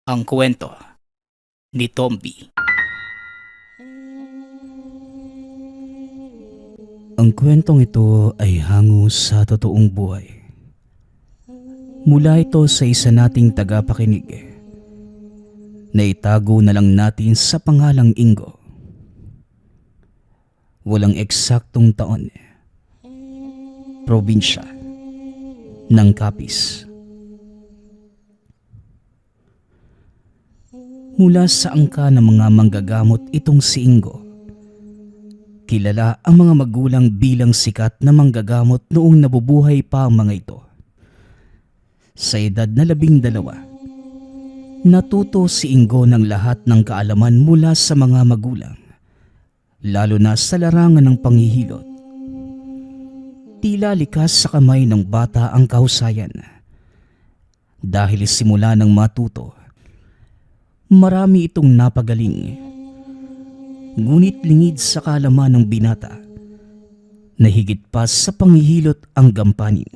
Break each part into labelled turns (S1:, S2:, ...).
S1: Ang kwento ni Tomby.
S2: Ang kwentong ito ay hango sa totoong buhay. Mula ito sa isa nating tagapakinig na itago na lang natin sa pangalang Ingo. Walang eksaktong taon. Probinsya ng Capiz. Mula sa angka ng mga manggagamot itong si Ingo. Kilala ang mga magulang bilang sikat na manggagamot noong nabubuhay pa ang mga ito. Sa edad na 12, natuto si Ingo ng lahat ng kaalaman mula sa mga magulang, lalo na sa larangan ng panghihilot. Tila likas sa kamay ng bata ang kahusayan. Dahil simula ng matuto, marami itong napagaling. Ngunit lingid sa kaalaman ng binata na higit pa sa panghihilot ang gampanin.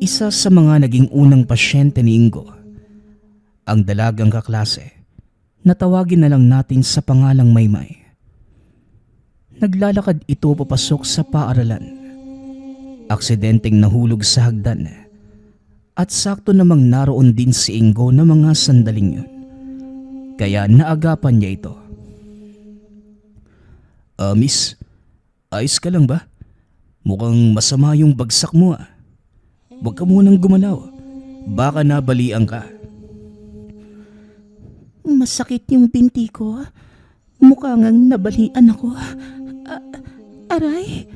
S2: Isa sa mga naging unang pasyente ni Ingo, ang dalagang kaklase na tawagin na lang natin sa pangalang Maymay. Naglalakad ito papasok sa paaralan. Aksidenteng nahulog sa hagdan at sakto namang naroon din si Ingo na mga sandaling yun. Kaya naagapan niya ito. Miss, ayos ka lang ba? Mukhang masama yung bagsak mo . Huwag ka munang gumalaw. Baka nabalian ka.
S3: Masakit yung binti ko. Mukha ngang nabalian ako. Aray?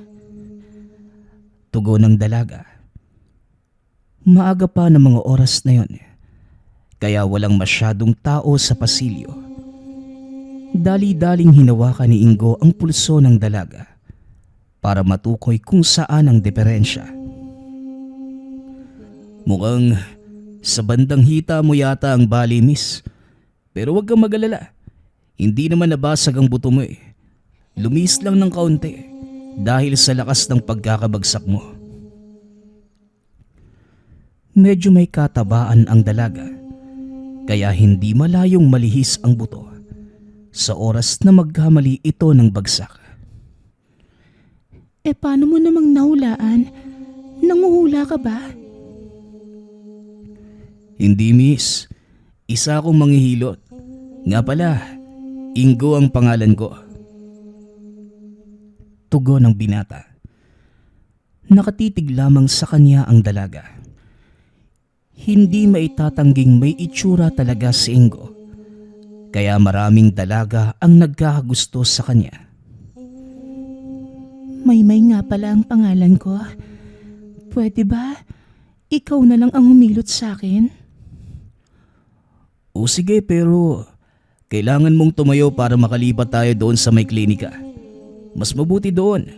S2: Tugon ng dalaga. Maaga pa ng mga oras na yon, kaya walang masyadong tao sa pasilyo. Dali-daling hinawakan ni Ingo ang pulso ng dalaga para matukoy kung saan ang diferensya. Mukhang sa bandang hita mo yata ang bali, miss. Pero huwag kang mag-alala. Hindi naman nabasag ang buto mo . Lumis lang ng kaunti dahil sa lakas ng pagkakabagsak mo. Medyo may katabaan ang dalaga, kaya hindi malayong malihis ang buto sa oras na magkamali ito ng bagsak.
S3: Paano mo namang nahulaan? Nanguhula ka ba?
S2: Hindi, miss. Isa akong manghihilot. Nga pala, Ingo ang pangalan ko. Tugon ng binata. Nakatitig lamang sa kanya ang dalaga. Hindi maitatangging may itsura talaga si Ingo. Kaya maraming dalaga ang nagkakagusto sa kanya.
S3: Maymay nga pala ang pangalan ko. Pwede ba? Ikaw na lang ang humilot sa akin?
S2: O sige, pero kailangan mong tumayo para makalipat tayo doon sa may klinika. Mas mabuti doon.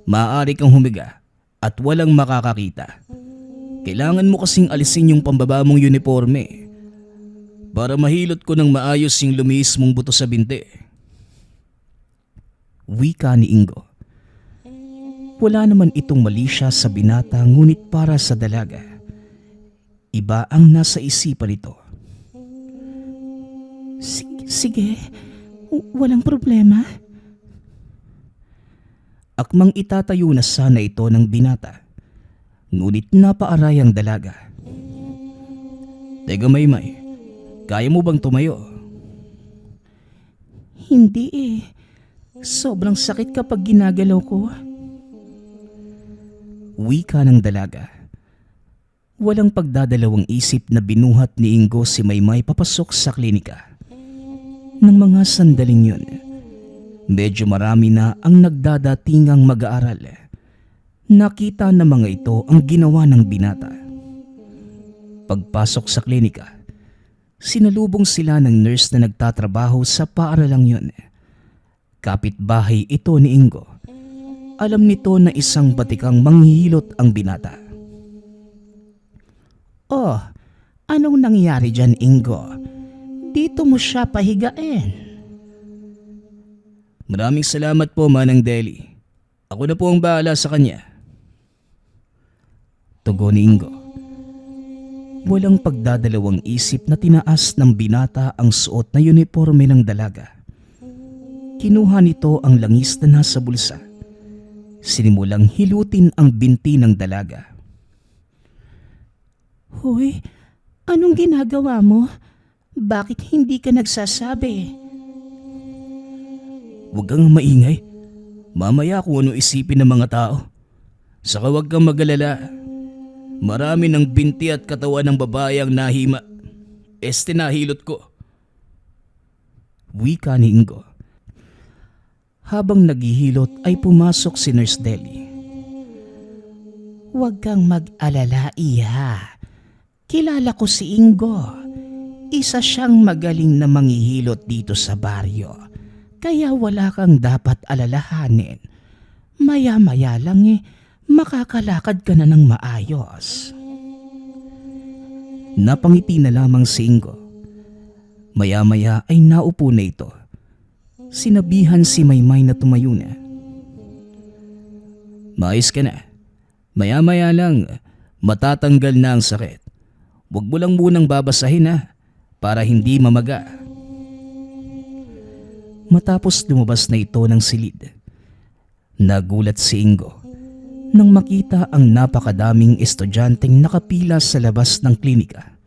S2: Maaari kang humiga at walang makakakita. Kailangan mo kasing alisin yung pambaba mong uniforme para mahilot ko ng maayos yung lumis mong buto sa binti. Wika ni Ingo. Wala naman itong mali siya sa binata, ngunit para sa dalaga, iba ang nasa isipan nito.
S3: Sige, walang problema.
S2: Akmang itatayo na sana ito ng binata, ngunit napaaray ang dalaga. Teka, Maymay, kaya mo bang tumayo?
S3: Hindi . Sobrang sakit kapag ginagalaw ko.
S2: Wika ng dalaga. Walang pagdadalawang isip na binuhat ni Ingo si Maymay papasok sa klinika. Nang mga sandaling yun, medyo marami na ang nagdadatingang mag-aaral. Nakita ng mga ito ang ginawa ng binata. Pagpasok sa klinika, sinalubong sila ng nurse na nagtatrabaho sa paaralang yun. Kapitbahay ito ni Ingo. Alam nito na isang batikang manghihilot ang binata.
S3: Oh, anong nangyari dyan, Ingo? Dito mo siya pahigain.
S2: Maraming salamat po, Manang Deli. Ako na po ang bahala sa kanya. Tugon ni Ingo. Walang pagdadalawang isip na tinaas ng binata ang suot na uniforme ng dalaga. Kinuha nito ang langis na nasa bulsa. Sinimulang hilutin ang binti ng dalaga.
S3: Hoy, anong ginagawa mo? Bakit hindi ka nagsasabi?
S2: Huwag kang maingay. Mamaya kung ano isipin ng mga tao. Saka huwag kang mag-alala. Marami ng binti at katawan ng babae ang nahima. Nahilot ko. Wika ni Ingo. Habang naghihilot ay pumasok si Nurse Deli.
S3: Huwag kang mag-alala, Iha. Kilala ko si Ingo. Isa siyang magaling na manghihilot dito sa baryo. Kaya wala kang dapat alalahanin. Maya-maya lang makakalakad ka na ng maayos.
S2: Napangiti na lamang si Ingo. Maya-maya ay naupo na ito. Sinabihan si Maymay na tumayo na. Maayos ka na. Maya-maya lang, matatanggal na ang sakit. Huwag mo lang munang babasahin para hindi mamaga. Matapos lumabas na ito ng silid, nagulat si Ingo nang makita ang napakadaming estudyanteng nakapila sa labas ng klinika.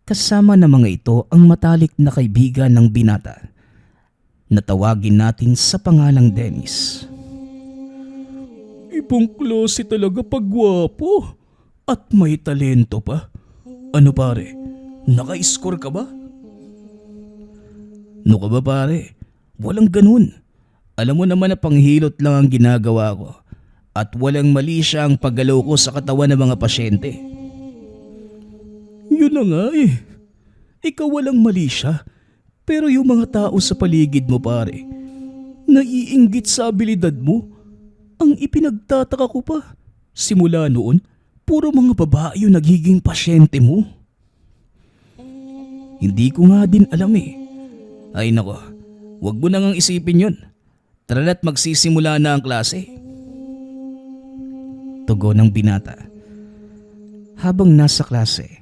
S2: Kasama na mga ito ang matalik na kaibigan ng binata na tawagin natin sa pangalang Dennis. Ibang klase talaga pagwapo at may talento pa. Ano pare, naka-score ka ba? No ka ba pare? Walang ganun. Alam mo naman na panghilot lang ang ginagawa ko at walang mali siya ang paggalaw ko sa katawan ng mga pasyente. Yun na nga Ikaw walang mali siya. Pero yung mga tao sa paligid mo pare, naiinggit sa abilidad mo. Ang ipinagtataka ko pa, simula noon, puro mga babae yung nagiging pasyente mo. Hindi ko nga din alam Ay nako, wag mo nang isipin yun. Tara na't magsisimula na ang klase. Tugon ng binata. Habang nasa klase,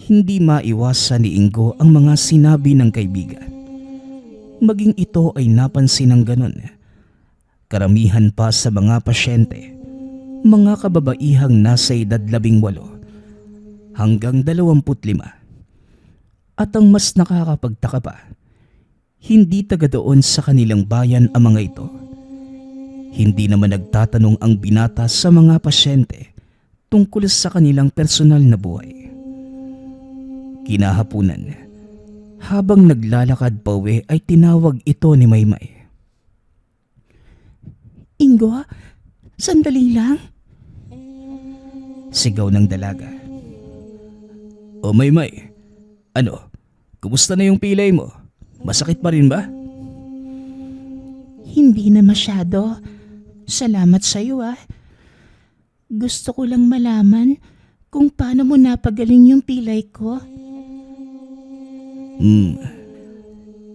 S2: hindi maiwasan ni Ingo ang mga sinabi ng kaibigan. Maging ito ay napansin ng ganon. Karamihan pa sa mga pasyente, mga kababaihang nasa edad 18 hanggang 25. At ang mas nakakapagtaka pa, hindi taga doon sa kanilang bayan ang mga ito. Hindi naman nagtatanong ang binata sa mga pasyente tungkol sa kanilang personal na buhay. Kinahapunan, habang naglalakad pa uwi ay tinawag ito ni Maymay.
S3: Ingo, sandali lang.
S2: Sigaw ng dalaga. O Maymay, ano? Kumusta na yung pilay mo? Masakit pa rin ba?
S3: Hindi na masyado. Salamat sa iyo Gusto ko lang malaman kung paano mo napagaling yung pilay ko.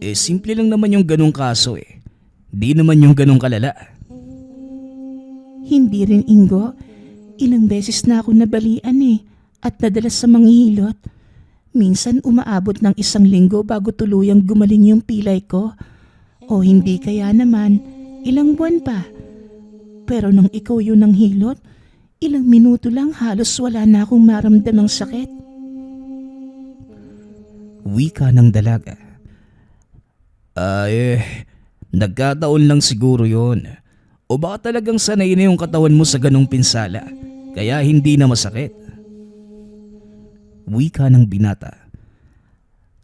S2: Simple lang naman yung ganong kaso Di naman yung ganong kalala.
S3: Hindi rin, Ingo. Ilang beses na ako nabalian at nadala sa manghihilot. Minsan umaabot ng 1 linggo bago tuluyang gumaling yung pilay ko. O hindi kaya naman, ilang buwan pa. Pero nung ikaw yun ang hilot, ilang minuto lang halos wala na akong maramdamang sakit.
S2: Wika ng dalaga. Nagkataon lang siguro yon. O baka talagang sanay na yung katawan mo sa ganong pinsala, kaya hindi na masakit. Wika ng binata.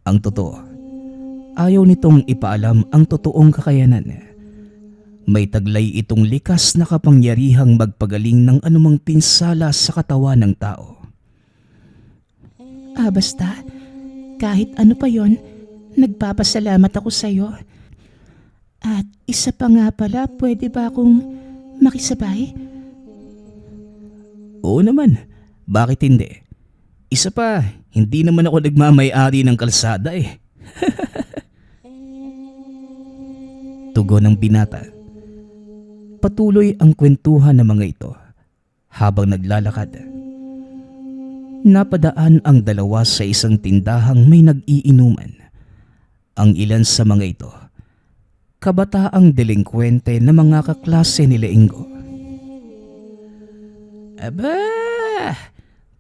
S2: Ang totoo, ayaw nitong ipaalam ang totoong kakayanan. May taglay itong likas na kapangyarihang magpagaling ng anumang pinsala sa katawan ng tao.
S3: Basta, kahit ano pa yon, nagpapasalamat ako sa iyo. At isa pa nga pala, pwede ba akong makisabay?
S2: Oo naman, bakit hindi? Isa pa, hindi naman ako nagmamay-ari ng kalsada Tugon ng binata. Patuloy ang kwentuhan ng mga ito habang naglalakad. Napadaan ang dalawa sa isang tindahang may nag-iinuman. Ang ilan sa mga ito, kabataang delinkwente na mga kaklase nila Ingo.
S3: Aba,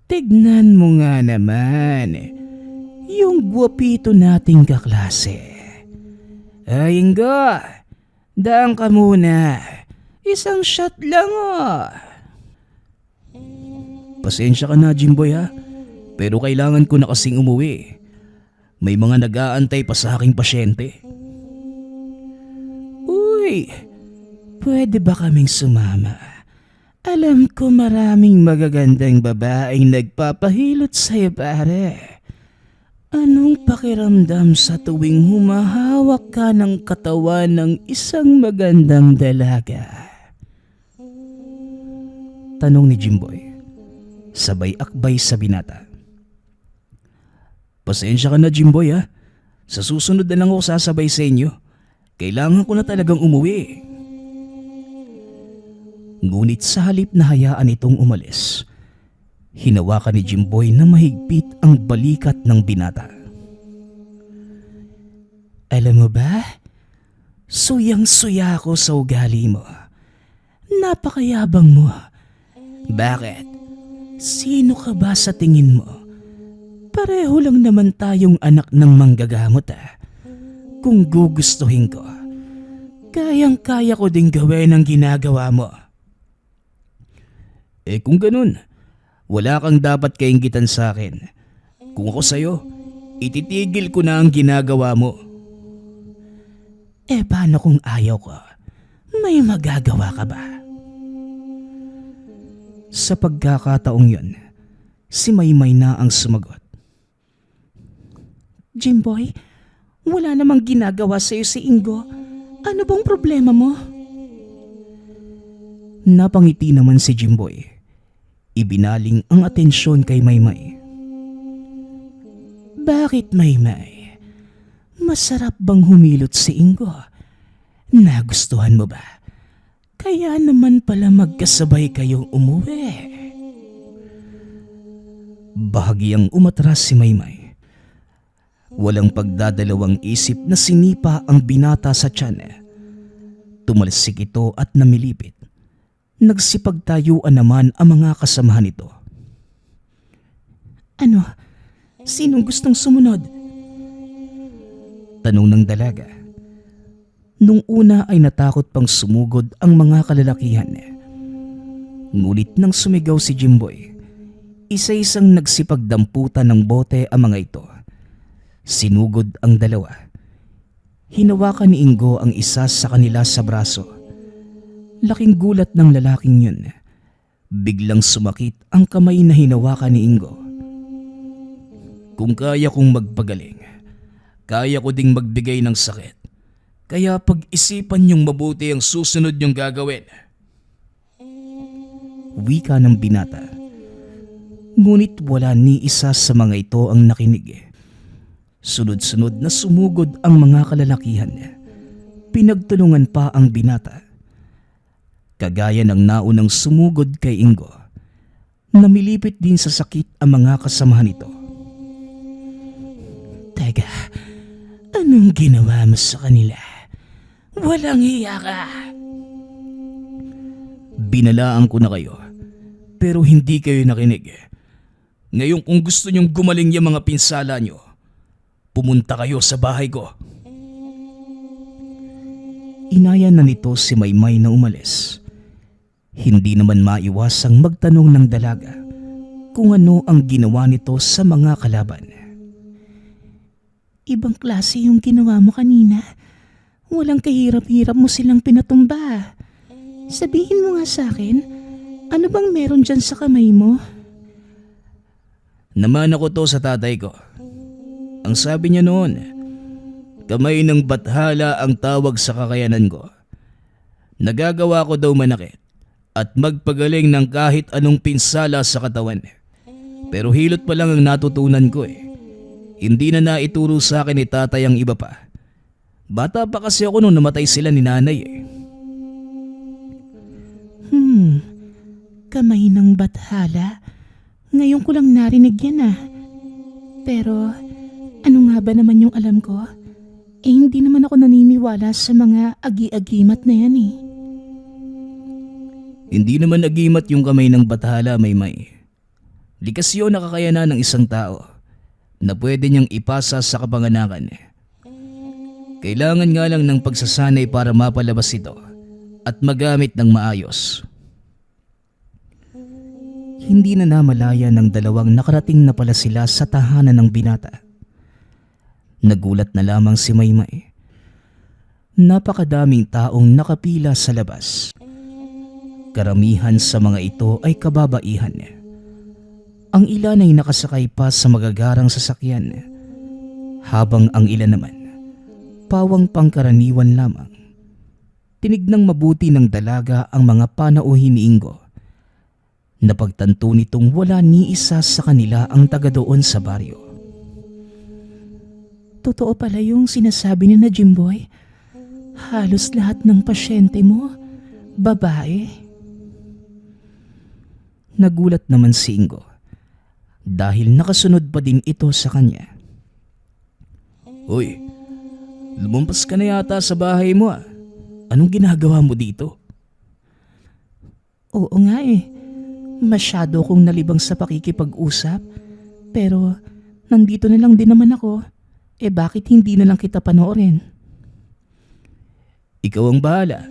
S3: tignan mo nga naman. Yung gwapito nating kaklase. Ay, Ingo, daan ka muna. Isang shot lang
S2: Pasensya ka na, Jimboy ha. Pero kailangan ko na kasing umuwi. May mga nag-aantay pa sa aking pasyente.
S3: Uy, pwede ba kaming sumama? Alam ko maraming magagandang babaeng nagpapahilot sa'yo, pare. Anong pakiramdam sa tuwing humahawak ka ng katawan ng isang magandang dalaga?
S2: Tanong ni Jimboy, sabay akbay sa binata. Pasensya ka na, Jimboy ha. Sa susunod na lang ako sasabay sa inyo. Kailangan ko na talagang umuwi. Ngunit sa halip na hayaan itong umalis, hinawakan ni Jimboy na mahigpit ang balikat ng binata.
S3: Alam mo ba, suyang-suya ako sa ugali mo. Napakayabang mo. Bakit? Sino ka ba sa tingin mo? Pareho lang naman tayong anak ng manggagamot Kung gugustuhin ko, kayang-kaya ko ding gawin ang ginagawa mo.
S2: Kung ganun, wala kang dapat kainggitan sa akin. Kung ako sa'yo, ititigil ko na ang ginagawa mo.
S3: Paano kung ayaw ko? May magagawa ka ba?
S2: Sa pagkakataong yun, si Maymay na ang sumagot.
S3: Jimboy, wala namang ginagawa sa'yo si Ingo. Ano bang problema mo?
S2: Napangiti naman si Jimboy. Ibinaling ang atensyon kay Maymay.
S3: Bakit, Maymay? Masarap bang humilot si Ingo? Nagustuhan mo ba? Kaya naman pala magkasabay kayong umuwi.
S2: Bahagyang umatras si Maymay. Walang pagdadalawang isip na sinipa ang binata sa tiyan. Tumalsik ito at namilipit. Nagsipagtayuan naman ang mga kasamahan nito.
S3: Ano? Sinong gustong sumunod?
S2: Tanong ng dalaga. Nung una ay natakot pang sumugod ang mga kalalakihan. Ngunit nang sumigaw si Jimboy, isa-isang nagsipagdamputan ng bote ang mga ito. Sinugod ang dalawa. Hinawakan ni Ingo ang isa sa kanila sa braso. Laking gulat ng lalaking yun. Biglang sumakit ang kamay na hinawakan ni Ingo. Kung kaya kong magpagaling, kaya ko ding magbigay ng sakit. Kaya pag-isipan niyong mabuti ang susunod niyong gagawin. Wika ng binata. Ngunit wala ni isa sa mga ito ang nakinig. Sunod-sunod na sumugod ang mga kalalakihan. Pinagtulungan pa ang binata. Kagaya ng naunang sumugod kay Ingo, namilipit din sa sakit ang mga kasamahan nito.
S3: Teka, anong ginawa mo sa kanila? Walang hiya ka.
S2: Binalaan ko na kayo, pero hindi kayo nakinig. Ngayon kung gusto niyong gumaling yung mga pinsala niyo, pumunta kayo sa bahay ko. Inaya na nito si Maymay na umalis. Hindi naman maiwasang magtanong ng dalaga kung ano ang ginawa nito sa mga kalaban.
S3: Ibang klase yung ginawa mo kanina. Walang kahirap-hirap mo silang pinatumba. Sabihin mo nga sa akin, ano bang meron dyan sa kamay mo?
S2: Namana ko to sa tatay ko. Ang sabi niya noon, kamay ng bathala ang tawag sa kakayanan ko. Nagagawa ko daw manakit at magpagaling ng kahit anong pinsala sa katawan. Pero hilot pa lang ang natutunan ko Hindi na naituro sa akin ni tatay ang iba pa. Bata pa kasi ako nung namatay sila ni nanay
S3: Kamay ng bathala? Ngayon ko lang narinig yan ah. Pero ano nga ba naman yung alam ko? Hindi naman ako naniniwala sa mga agi-agimat na yan eh.
S2: Hindi naman agimat yung kamay ng bathala, Maymay. Likas yun na kakayanan ng isang tao na pwede niyang ipasa sa kapanganakan. Kailangan nga lang ng pagsasanay para mapalabas ito at magamit ng maayos. Hindi na namalaya ng dalawang nakarating na pala sila sa tahanan ng binata. Nagulat na lamang si Maymay. Napakadaming taong nakapila sa labas. Karamihan sa mga ito ay kababaihan. Ang ilan ay nakasakay pa sa magagarang sasakyan, habang ang ilan naman, pawang pangkaraniwan lamang. Tinignang mabuti ng dalaga ang mga panauhin ni Ingo. Napagtanto nitong wala ni isa sa kanila ang taga doon sa baryo.
S3: Totoo pala yung sinasabi ni na Jimboy. Halos lahat ng pasyente mo, babae.
S2: Nagulat naman si Ingo dahil nakasunod pa din ito sa kanya. Hoy, lumampas ka na yata sa bahay mo ah. Anong ginagawa mo dito?
S3: Oo nga eh. Masyado kong nalibang sa pakikipag-usap. Pero nandito na lang din naman ako. Bakit hindi na lang kita panoorin?
S2: Ikaw ang bahala.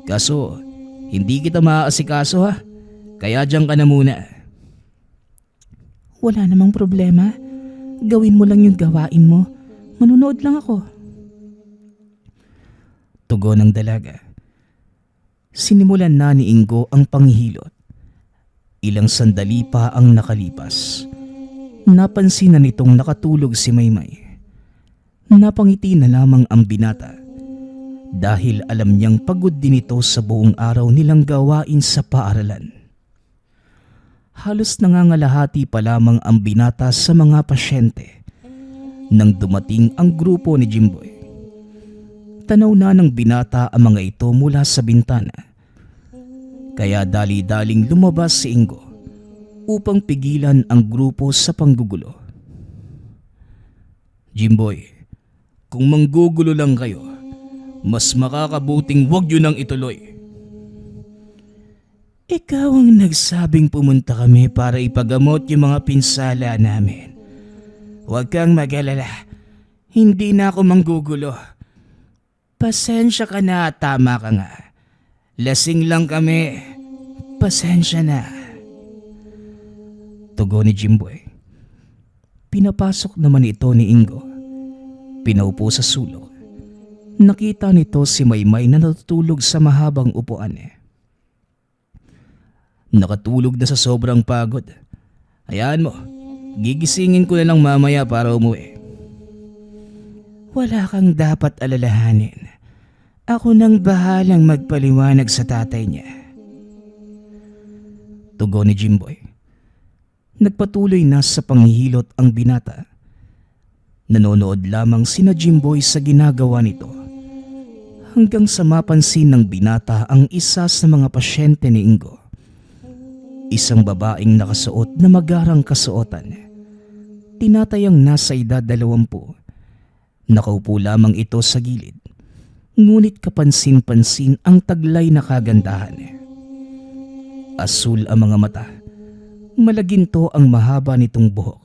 S2: Kaso, hindi kita maaasikaso ha. Kaya diyan ka na muna.
S3: Wala namang problema. Gawin mo lang yung gawain mo. Manunood lang ako.
S2: Tugon ng dalaga. Sinimulan na ni Ingo ang panghihilot. Ilang sandali pa ang nakalipas. Napansin na nitong nakatulog si Maymay. Napangiti na lamang ang binata dahil alam niyang pagod din ito sa buong araw nilang gawain sa paaralan. Halos nangangalahati pa lamang ang binata sa mga pasyente nang dumating ang grupo ni Jimboy. Tanaw na ng binata ang mga ito mula sa bintana. Kaya dali-daling lumabas si Ingo upang pigilan ang grupo sa panggugulo. Jimboy, kung manggugulo lang kayo, mas makakabuting wag yun ang ituloy. Ikaw ang nagsabing pumunta kami para ipagamot yung mga pinsala namin. Huwag kang mag-alala, hindi na ako manggugulo. Pasensya ka na, tama ka nga. Lasing lang kami. Pasensya na. Tugon ni Jimboy. Pinapasok naman ito ni Ingo. Pinaupo sa sulok. Nakita nito si Maymay na natutulog sa mahabang upuan. Nakatulog na sa sobrang pagod. Hayaan mo, gigisingin ko na lang mamaya para umuwi. Wala kang dapat alalahanin. Ako nang bahalang magpaliwanag sa tatay niya. Tugon ni Jimboy. Nagpatuloy na sa panghihilot ang binata. Nanonood lamang sina Jimboy sa ginagawa nito. Hanggang sa mapansin ng binata ang isa sa mga pasyente ni Ingo. Isang babaeng nakasuot na magarang kasuotan. Tinatayang nasa edad 20. Nakaupo lamang ito sa gilid. Ngunit kapansin-pansin ang taglay na kagandahan. Asul ang mga mata. Malaginto ang mahaba nitong buhok.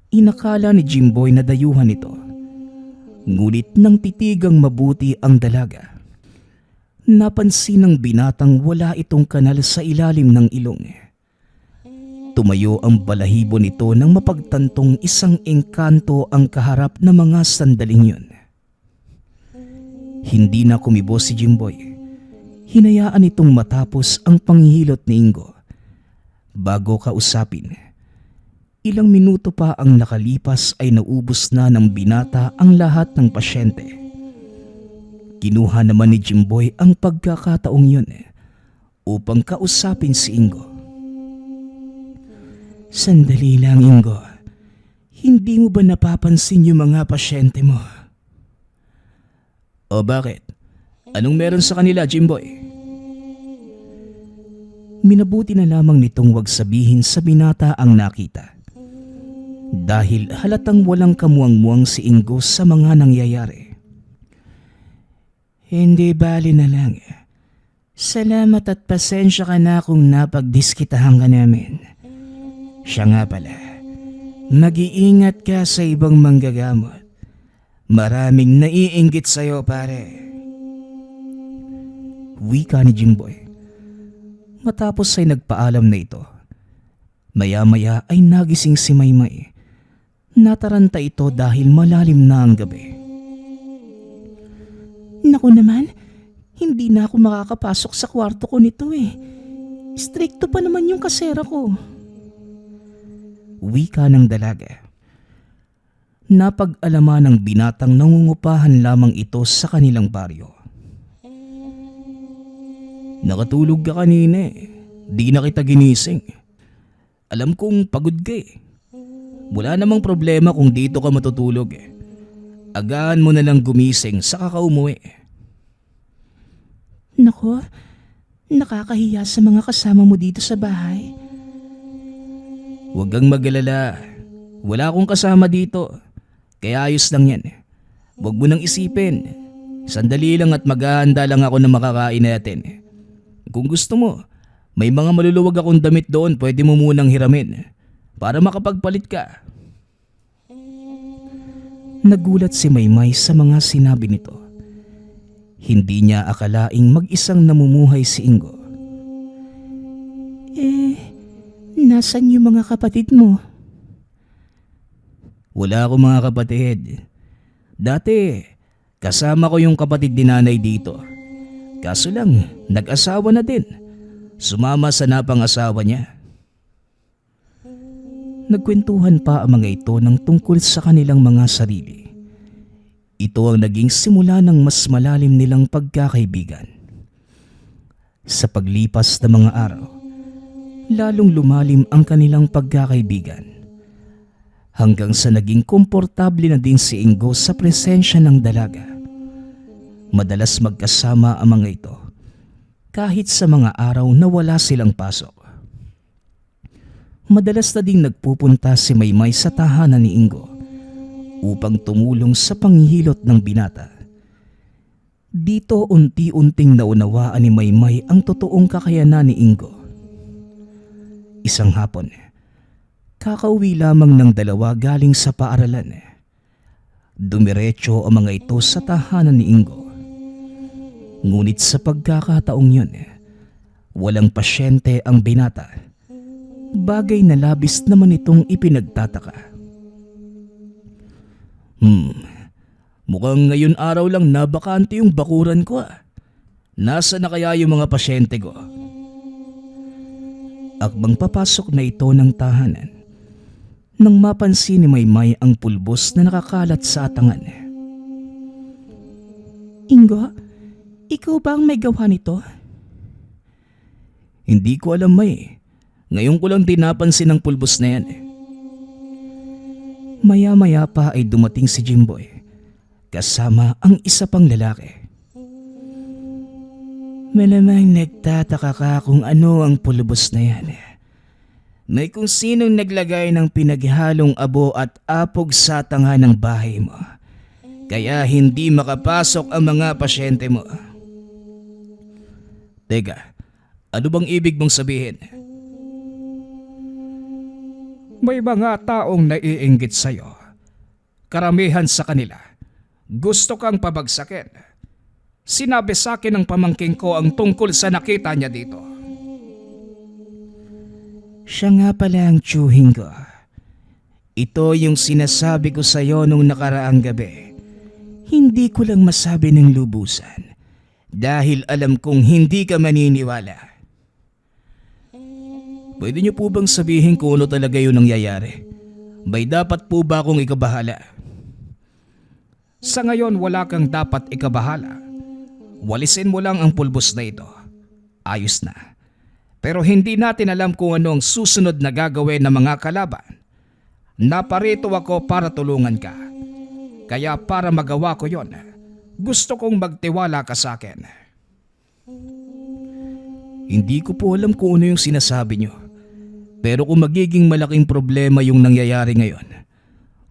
S2: Inakala ni Jimboy na dayuhan ito. Ngunit nang titigang mabuti ang dalaga, napansin ng binatang wala itong kanal sa ilalim ng ilong. Tumayo ang balahibo nito nang mapagtantong isang engkanto ang kaharap na mga sandaling yun. Hindi na kumibo si Jimboy. Hinayaan itong matapos ang panghihilot ni Ingo. Bago kausapin, ilang minuto pa ang nakalipas ay naubos na ng binata ang lahat ng pasyente. Kinuha naman ni Jimboy ang pagkakataong yun upang kausapin si Ingo. Sandali lang, Ingo. Hindi mo ba napapansin yung mga pasyente mo? O bakit? Anong meron sa kanila, Jimboy? Minabuti na lamang nitong wag sabihin sa binata ang nakita. Dahil halatang walang kamuang-muang si Ingo sa mga nangyayari.
S3: Hindi bali na lang. Salamat at pasensya ka na kung napagdiskitahan ka namin. Siya nga pala, mag-iingat ka sa ibang manggagamot. Maraming naiinggit sa'yo, pare.
S2: Wika ni Jimboy. Matapos ay nagpaalam na ito. Maya-maya ay nagising si Maymay. Nataranta ito dahil malalim na ang gabi.
S3: Naku naman, hindi na ako makakapasok sa kwarto ko nito eh. Strikto pa naman yung kasera ko.
S2: Wika ng dalaga. Napag-alaman ng binatang nangungupahan lamang ito sa kanilang baryo. Nakatulog ka kanina eh. Di na kita ginising. Alam kong pagod ka eh. Wala namang problema kung dito ka matutulog eh. Agahan mo na lang gumising saka ka umuwi.
S3: Nako, nakakahiya sa mga kasama mo dito sa bahay.
S2: Huwag kang mag-alala. Wala akong kasama dito. Kaya ayos lang yan. Huwag mo nang isipin. Sandali lang at maghahanda lang ako ng makakain natin. Kung gusto mo, may mga maluluwag akong damit doon, pwede mo munang hiramin. Para makapagpalit ka. Nagulat si Maymay sa mga sinabi nito. Hindi niya akalaing mag-isang namumuhay si Ingo.
S3: Nasaan yung mga kapatid mo?
S2: Wala akong mga kapatid. Dati, kasama ko yung kapatid ni nanay dito. Kaso lang, nag-asawa na din. Sumama sa napang-asawa niya. Nagkwentuhan pa ang mga ito ng tungkol sa kanilang mga sarili. Ito ang naging simula ng mas malalim nilang pagkakaibigan. Sa paglipas ng mga araw, lalong lumalim ang kanilang pagkakaibigan. Hanggang sa naging komportable na din si Ingo sa presensya ng dalaga. Madalas magkasama ang mga ito, kahit sa mga araw na wala silang pasok. Madalas na ding nagpupunta si Maymay sa tahanan ni Ingo upang tumulong sa panghihilot ng binata. Dito unti-unting naunawaan ni Maymay ang totoong kakayanan ni Ingo. Isang hapon, kakauwi lamang ng dalawa galing sa paaralan. Dumiretso ang mga ito sa tahanan ni Ingo. Ngunit sa pagkakataong yun, walang pasyente ang binata. Bagay na labis naman itong ipinagtataka. Mukhang ngayon araw lang nabakante yung bakuran ko ah. Nasa na kaya yung mga pasyente ko? Akbang papasok na ito ng tahanan nang mapansin ni Maymay ang pulbos na nakakalat sa atangan.
S3: Ingo, ikaw ba ang may gawa nito?
S2: Hindi ko alam, May. Ngayon ko lang din napansin ang pulbos na yan. Maya-maya pa ay dumating si Jimboy kasama ang isa pang lalaki.
S3: Malamang nagtataka ka kung ano ang pulbos na yan. May kung sinong naglagay ng pinaghalong abo at apog sa tanga ng bahay mo. Kaya hindi makapasok ang mga pasyente mo.
S2: Teka, ano bang ibig mong sabihin?
S1: May mga taong naiinggit sa'yo. Karamihan sa kanila, gusto kang pabagsakin. Sinabi sa akin ng pamangking ko ang tungkol sa nakita niya dito.
S3: Siya nga pala ang tiyuhin ko. Ito yung sinasabi ko sa'yo nung nakaraang gabi. Hindi ko lang masabi ng lubusan dahil alam kong hindi ka maniniwala.
S2: Pwede niyo po bang sabihin kung ano talaga yung nangyayari? May dapat po ba akong ikabahala?
S1: Sa ngayon wala kang dapat ikabahala. Walisin mo lang ang pulbos na ito. Ayos na. Pero hindi natin alam kung ano ang susunod na gagawin ng mga kalaban. Naparito ako para tulungan ka. Kaya para magawa ko yon, gusto kong magtiwala ka sa akin.
S2: Hindi ko po alam kung ano yung sinasabi nyo. Pero kung magiging malaking problema yung nangyayari ngayon,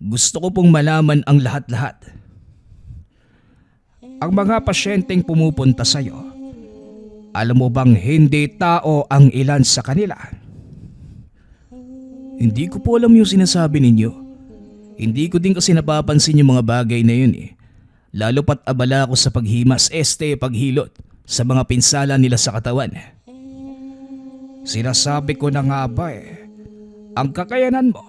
S2: gusto ko pong malaman ang lahat-lahat.
S1: Ang mga pasyenteng pumupunta sa'yo, alam mo bang hindi tao ang ilan sa kanila?
S2: Hindi ko po alam yung sinasabi ninyo. Hindi ko din kasi napapansin yung mga bagay na yun eh. Lalo pat abala ako sa paghimas, paghilot sa mga pinsala nila sa katawan.
S1: Sinasabi ko na nga ba ang kakayanan mo,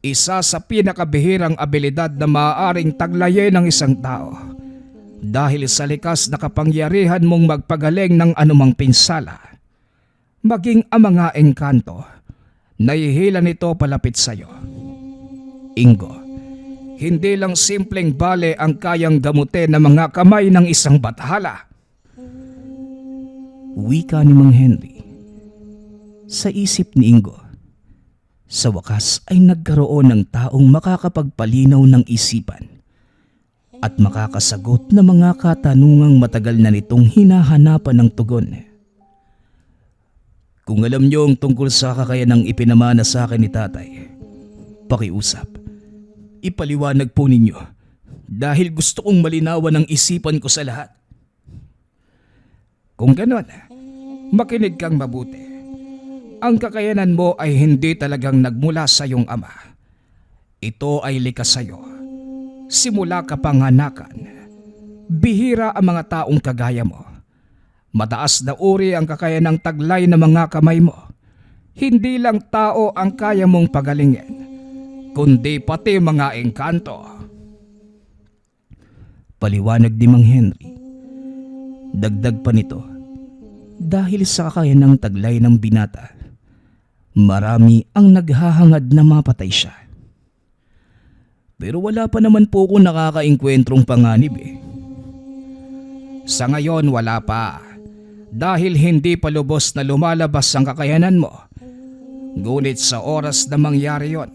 S1: isa sa pinakabihirang abilidad na maaaring taglayin ng isang tao dahil sa likas na kapangyarihan mong magpagaling ng anumang pinsala. Maging ang mga engkanto, nahihila nito palapit sa'yo. Ingo, hindi lang simpleng bale ang kayang gamutin ng mga kamay ng isang bathala.
S2: Wika ni Mang Henry. Sa isip ni Ingo, sa wakas ay nagkaroon ng taong makakapagpalinaw ng isipan at makakasagot na mga katanungang matagal na nitong hinahanapan ng tugon. Kung alam niyo ang tungkol sa kakayanang ipinamana sa akin ni tatay, pakiusap. Ipaliwanag po ninyo dahil gusto kong malinawan ang isipan ko sa lahat.
S1: Kung ganon, makinig kang mabuti. Ang kakayanan mo ay hindi talagang nagmula sa iyong ama. Ito ay likas sa iyo. Simula kapanganakan. Bihira ang mga taong kagaya mo. Mataas na uri ang kakayanang taglay ng mga kamay mo. Hindi lang tao ang kaya mong pagalingin, kundi pati mga engkanto.
S2: Paliwanag ni Mang Henry. Dagdag pa nito, dahil sa kakayanang taglay ng binata, marami ang naghahangad na mapatay siya. Pero wala pa naman po ako nakakaengkwentrong panganib eh.
S1: Sa ngayon wala pa, dahil hindi pa lubos na lumalabas ang kakayanan mo. Ngunit sa oras na mangyari yon,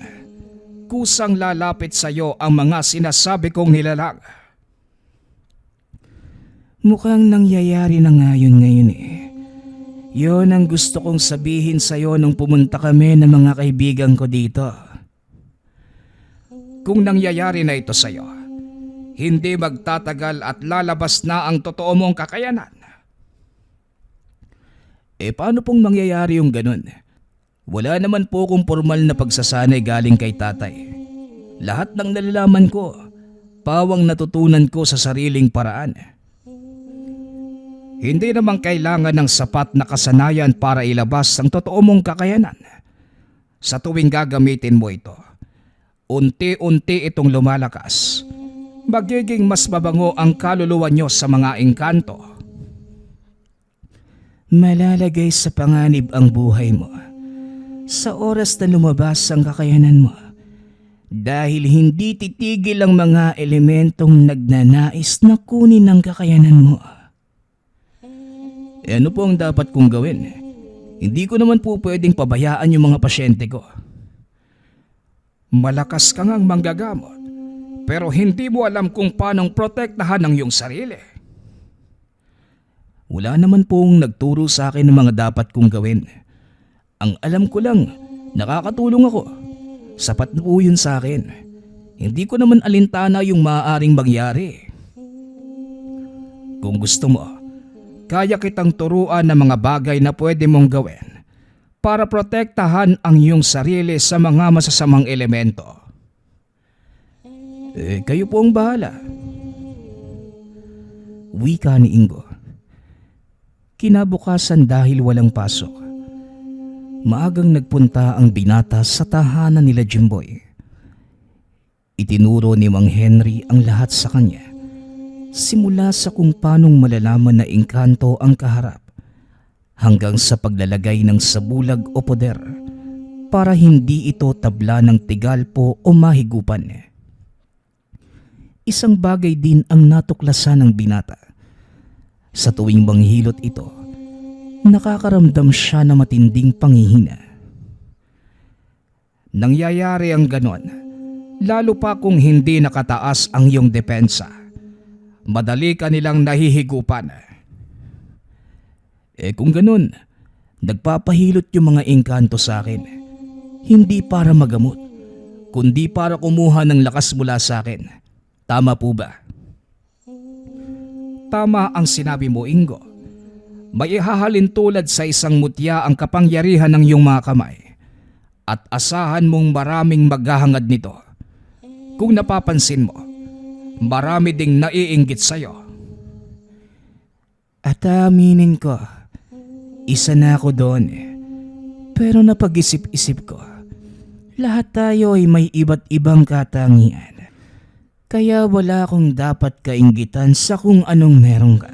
S1: kusang lalapit sa iyo ang mga sinasabi kong nilalang.
S2: Mukhang nangyayari na nga yun ngayon eh. Yon ang gusto kong sabihin sa'yo nung pumunta kami ng mga kaibigan ko dito.
S1: Kung nangyayari na ito sa iyo, hindi magtatagal at lalabas na ang totoo mong kakayanan.
S2: Paano pong mangyayari yung ganun? Wala naman po akong formal na pagsasanay galing kay tatay. Lahat ng nalalaman ko, pawang natutunan ko sa sariling paraan.
S1: Hindi naman kailangan ng sapat na kasanayan para ilabas ang totoo mong kakayanan. Sa tuwing gagamitin mo ito, unti-unti itong lumalakas. Magiging mas mabango ang kaluluwa nyo sa mga engkanto.
S2: Malalagay sa panganib ang buhay mo sa oras na lumabas ang kakayanan mo. Dahil hindi titigil ang mga elementong nagnanais na kunin ang kakayanan mo. Ano po ang dapat kong gawin? Hindi ko naman po pwedeng pabayaan yung mga pasyente ko.
S1: Malakas ka ngang manggagamot, pero hindi mo alam kung paanong protektahan ang iyong sarili.
S2: Wala naman pong nagturo sa akin ng mga dapat kong gawin. Ang alam ko lang, nakakatulong ako. Sapat na po yun sa akin. Hindi ko naman alintana yung maaaring mangyari.
S1: Kung gusto mo, kaya kitang turuan ng mga bagay na pwede mong gawin para protektahan ang iyong sarili sa mga masasamang elemento.
S2: Kayo po ang bahala. Wika ni Ingo. Kinabukasan dahil walang pasok, maagang nagpunta ang binata sa tahanan nila Jimboy. Itinuro ni Mang Henry ang lahat sa kanya, simula sa kung paanong malalaman na engkanto ang kaharap, hanggang sa paglalagay ng sabulag o poder para hindi ito tabla ng tigalpo o mahigupan. Isang bagay din ang natuklasan ng binata. Sa tuwing manghilot ito, nakakaramdam siya na matinding panghihina.
S1: Nangyayari ang ganon, lalo pa kung hindi nakataas ang iyong depensa. Madali ka nilang nahihigupan.
S2: Kung ganun, Nagpapahilot yung mga engkanto sa akin. Hindi para magamot, kundi para kumuha ng lakas mula sa akin. Tama po ba?
S1: Tama ang sinabi mo, Ingo. May ihahalin tulad sa isang mutya ang kapangyarihan ng iyong mga kamay at asahan mong maraming maghahangad nito. Kung napapansin mo, marami ding naiinggit sa'yo.
S2: At aminin ko, isa na ako doon. Pero napag-isip-isip ko, lahat tayo ay may iba't ibang katangian. Kaya wala akong dapat kainggitan sa kung anong meron ka.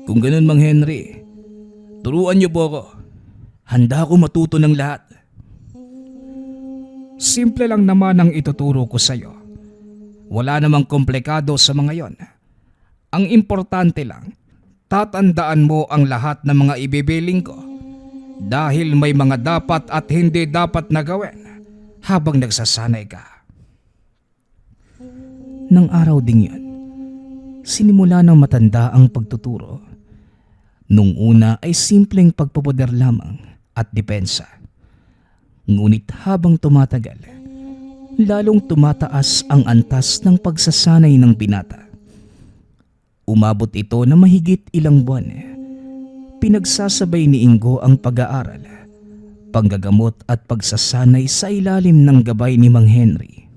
S2: Kung ganun, Mang Henry, turuan niyo po ako. Handa ako matuto ng lahat.
S1: Simple lang naman ang ituturo ko sa'yo. Wala namang komplikado sa mga yon. Ang importante lang, tatandaan mo ang lahat ng mga ibibiling ko dahil may mga dapat at hindi dapat na gawin habang nagsasanay ka.
S2: Nang araw ding yun, sinimula ng matanda ang pagtuturo. Nung una ay simpleng pagpapoder lamang at depensa. Ngunit habang tumatagal, lalong tumataas ang antas ng pagsasanay ng binata. Umabot ito na mahigit ilang buwan. Pinagsasabay ni Ingo ang pag-aaral, panggagamot at pagsasanay sa ilalim ng gabay ni Mang Henry.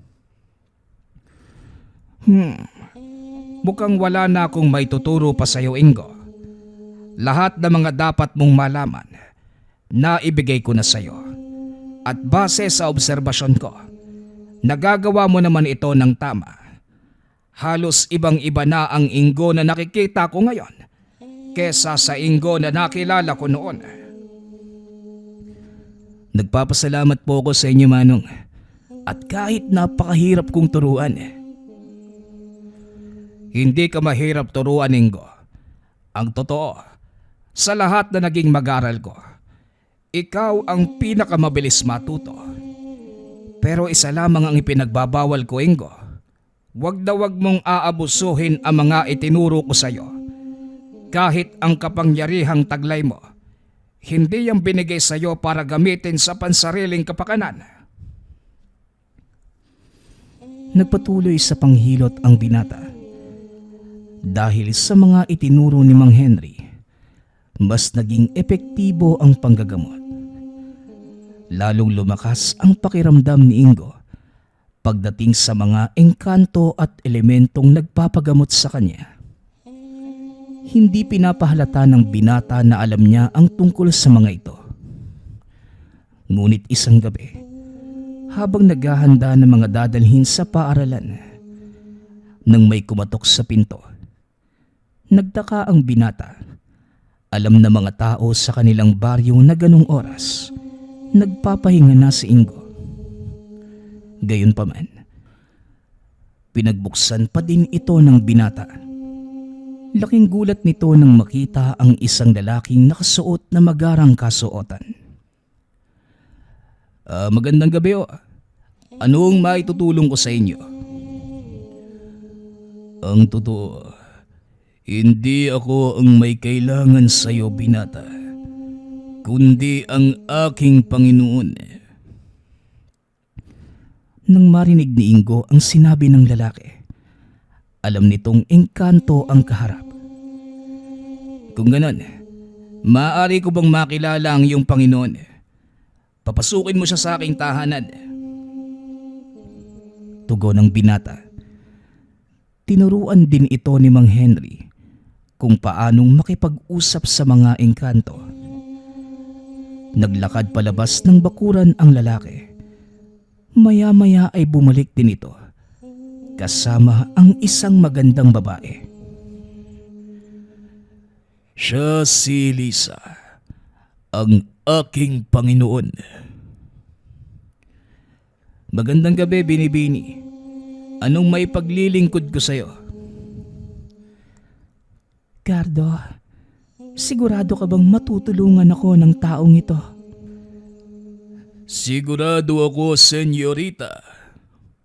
S1: Mukhang wala na akong may tuturo pa sa'yo, Ingo. Lahat ng mga dapat mong malaman, naibigay ko na sa'yo. At base sa obserbasyon ko, nagagawa mo naman ito ng tama. Halos ibang-iba na ang Ingo na nakikita ko ngayon kesa sa Ingo na nakilala ko noon.
S2: Nagpapasalamat po ako sa inyo, Manong. At kahit napakahirap kong turuan,
S1: Hindi ka mahirap turuan, Ingo. Ang totoo, sa lahat na naging mag-aral ko, ikaw ang pinakamabilis matuto. Pero isa lamang ang ipinagbabawal ko, Ingo. Wag na wag mong aabusuhin ang mga itinuro ko sa'yo. Kahit ang kapangyarihang taglay mo, hindi yung binigay sa'yo para gamitin sa pansariling kapakanan.
S2: nagpatuloy sa panghilot ang binata. Dahil sa mga itinuro ni Mang Henry, mas naging epektibo ang panggagamot. Lalong lumakas ang pakiramdam ni Ingo pagdating sa mga engkanto at elementong nagpapagamot sa kanya. Hindi pinapahalata ng binata na alam niya ang tungkol sa mga ito. Ngunit isang gabi, habang naghahanda ng mga dadalhin sa paaralan, nang may kumatok sa pinto, nagtaka ang binata. Alam na mga tao sa kanilang baryo na ganong oras, nagpapahinga na si Ingo. Gayunpaman, pinagbuksan pa din ito ng binata. Laking gulat nito nang makita ang isang lalaking nakasuot na magarang kasuotan. Magandang gabi o. Anong maitutulong ko sa inyo? Ang totoo, hindi ako ang may kailangan sa iyo, binata, kundi ang aking Panginoon. Nang marinig ni Ingo ang sinabi ng lalaki, alam nitong engkanto ang kaharap. Kung ganon, maaari ko bang makilala ang iyong Panginoon? Papasukin mo siya sa aking tahanan. Tugon ng binata. Tinuruan din ito ni Mang Henry kung paanong makipag-usap sa mga engkanto. Naglakad palabas ng bakuran ang lalaki. Maya-maya ay bumalik din ito, kasama ang isang magandang babae. Siya si Lisa, ang aking Panginoon. Magandang gabi, Binibini. Anong may paglilingkod ko sa'yo?
S3: Gardo, sigurado ka bang matutulungan ako ng taong ito?
S2: Sigurado ako, senyorita.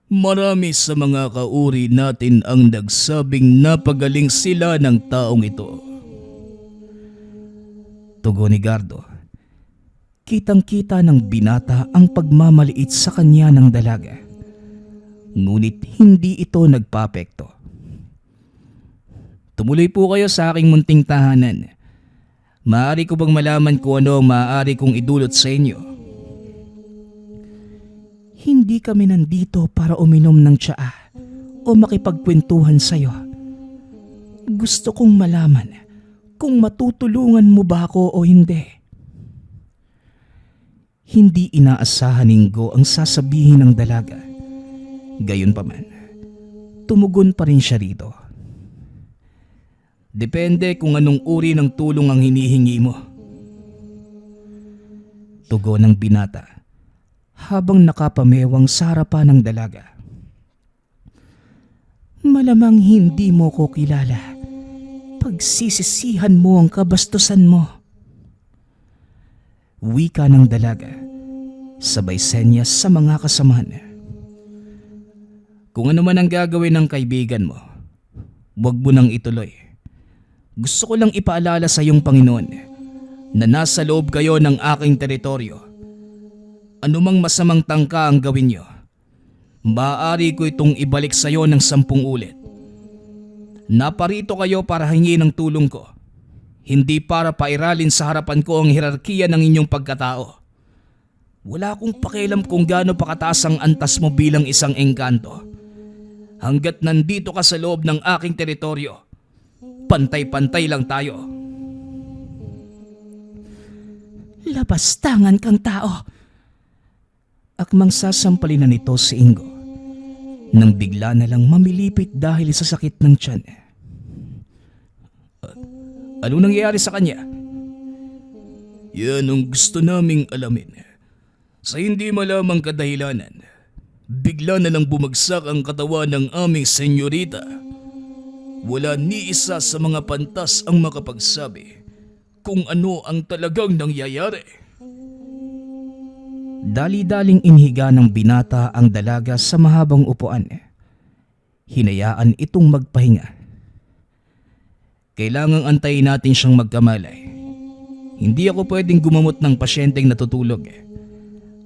S2: Marami sa mga kauri natin ang nagsabing napagaling sila ng taong ito. Tugon ni Gardo. Kitang-kita ng binata ang pagmamaliit sa kanya ng dalaga. Ngunit hindi ito nagpapekto. Tumuloy po kayo sa aking munting tahanan. Maaari ko bang malaman kung ano ang maaari kong idulot sa inyo?
S3: Hindi kami nandito para uminom ng tsaa o makipagkwentuhan sa'yo. Gusto kong malaman kung matutulungan mo ba ako o hindi.
S2: Hindi inaasahan ni Ingo ang sasabihin ng dalaga. Gayunpaman, tumugon pa rin siya rito. Depende kung anong uri ng tulong ang hinihingi mo. Tugon ng binata habang nakapamewang sa harapan ng dalaga.
S3: Malamang hindi mo ko kilala. Pagsisisihan mo ang kabastusan mo.
S2: Wika ng dalaga, sabay senyas sa mga kasamahan. Kung ano man ang gagawin ng kaibigan mo, huwag mo nang ituloy. Gusto ko lang ipaalala sa iyong Panginoon na nasa loob kayo ng aking teritoryo. Anumang masamang tangka ang gawin niyo, maaari ko itong ibalik sa iyo ng 10 ulit. Naparito kayo para hingi ng tulong ko, hindi para pairalin sa harapan ko ang hierarkiya ng inyong pagkatao. Wala akong pakialam kung gaano pakataas ang antas mo bilang isang engkanto. Hanggat nandito ka sa loob ng aking teritoryo, pantay-pantay lang tayo.
S3: Labastangan kang tao.
S2: Akmang sasampalin na nito si Ingo nang bigla na lang mamilipit dahil sa sakit ng tiyan. Ano nangyayari sa kanya? Yan ang gusto naming alamin. Sa hindi malamang kadahilanan, bigla na lang bumagsak ang katawan ng aming senyorita. Wala ni isa sa mga pantas ang makapagsabi kung ano ang talagang nangyayari. Dali-daling inhiga ng binata ang dalaga sa mahabang upuan. Hinayaan itong magpahinga. Kailangang antayin natin siyang magkamalay. Hindi ako pwedeng gumamot ng pasyenteng natutulog.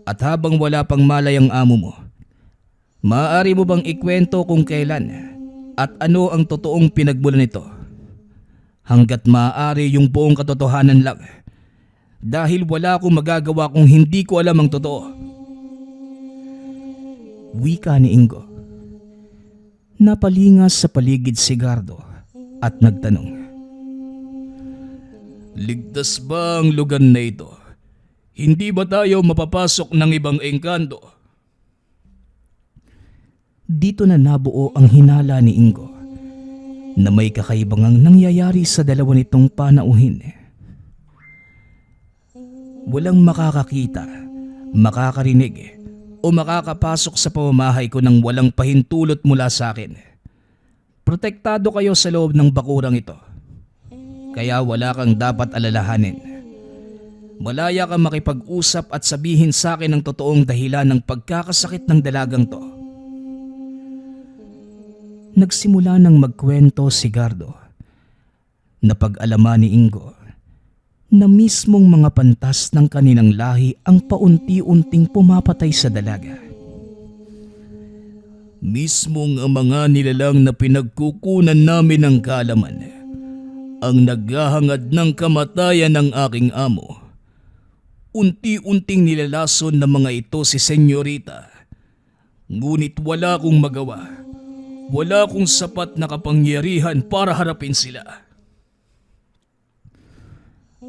S2: At habang wala pang malay ang amo mo, maaari mo bang ikwento kung kailan at ano ang totoong pinagmulan nito? Hanggat maaari yung buong katotohanan lang. Dahil wala akong magagawa kung hindi ko alam ang totoo. Wika ni Ingo. Napalingas sa paligid si Gardo at nagtanong. Ligtas ba ang lugar na ito? Hindi ba tayo mapapasok ng ibang engkanto? Dito na nabuo ang hinala ni Ingo na may kakaibangang nangyayari sa dalawa nitong panauhin. Walang makakakita, makakarinig o makakapasok sa pamamahay ko nang walang pahintulot mula sa akin. Protektado kayo sa loob ng bakurang ito. Kaya wala kang dapat alalahanin. Malaya kang makipag-usap at sabihin sa akin ang totoong dahilan ng pagkakasakit ng dalagang to. Nagsimula ng magkwento si Gardo. Napag-alaman ni Ingo na mismong mga pantas ng kaninang lahi ang paunti-unting pumapatay sa dalaga. Mismong ang mga nilalang na pinagkukunan namin ng kaalaman ang naghahangad ng kamatayan ng aking amo. Unti-unting nilalason ng mga ito si senyorita. Ngunit wala akong magawa. Wala akong sapat na kapangyarihan para harapin sila.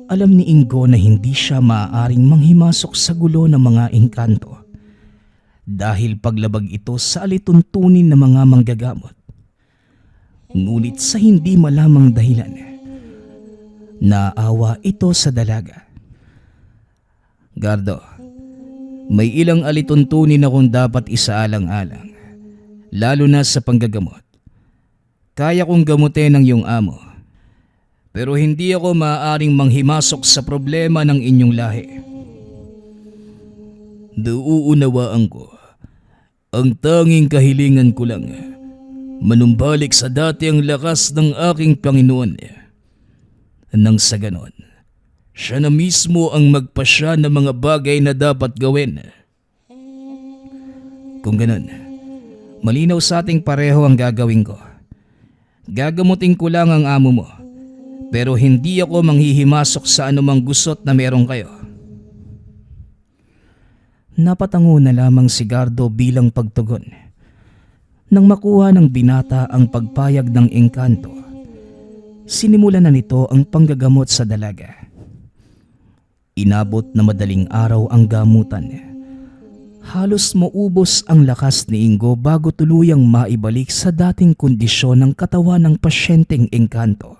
S2: Alam ni Ingo na hindi siya maaaring manghimasok sa gulo ng mga engkanto dahil paglabag ito sa alituntunin ng mga manggagamot. Ngunit sa hindi malamang dahilan, naawa ito sa dalaga. Gardo, may ilang alituntunin akong dapat isaalang-alang, lalo na sa panggagamot. Kaya kong gamutin ang iyong amo. Pero hindi ako maaaring manghimasok sa problema ng inyong lahi. Nauunawaan ko. Ang tanging kahilingan ko lang, manumbalik sa dati ang lakas ng aking Panginoon. Nang sa ganon, Siya na mismo ang magpasya ng mga bagay na dapat gawin. Kung ganun, malinaw sa ating pareho ang gagawin ko. Gagamutin ko lang ang amo mo, pero hindi ako manghihimasok sa anumang gusot na meron kayo. Napatango na lamang si Gardo bilang pagtugon. Nang makuha ng binata ang pagpayag ng engkanto, sinimulan na nito ang panggagamot sa dalaga. Inabot na madaling araw ang gamutan. Halos maubos ang lakas ni Ingo bago tuluyang maibalik sa dating kondisyon ng katawan ng pasyenteng engkanto.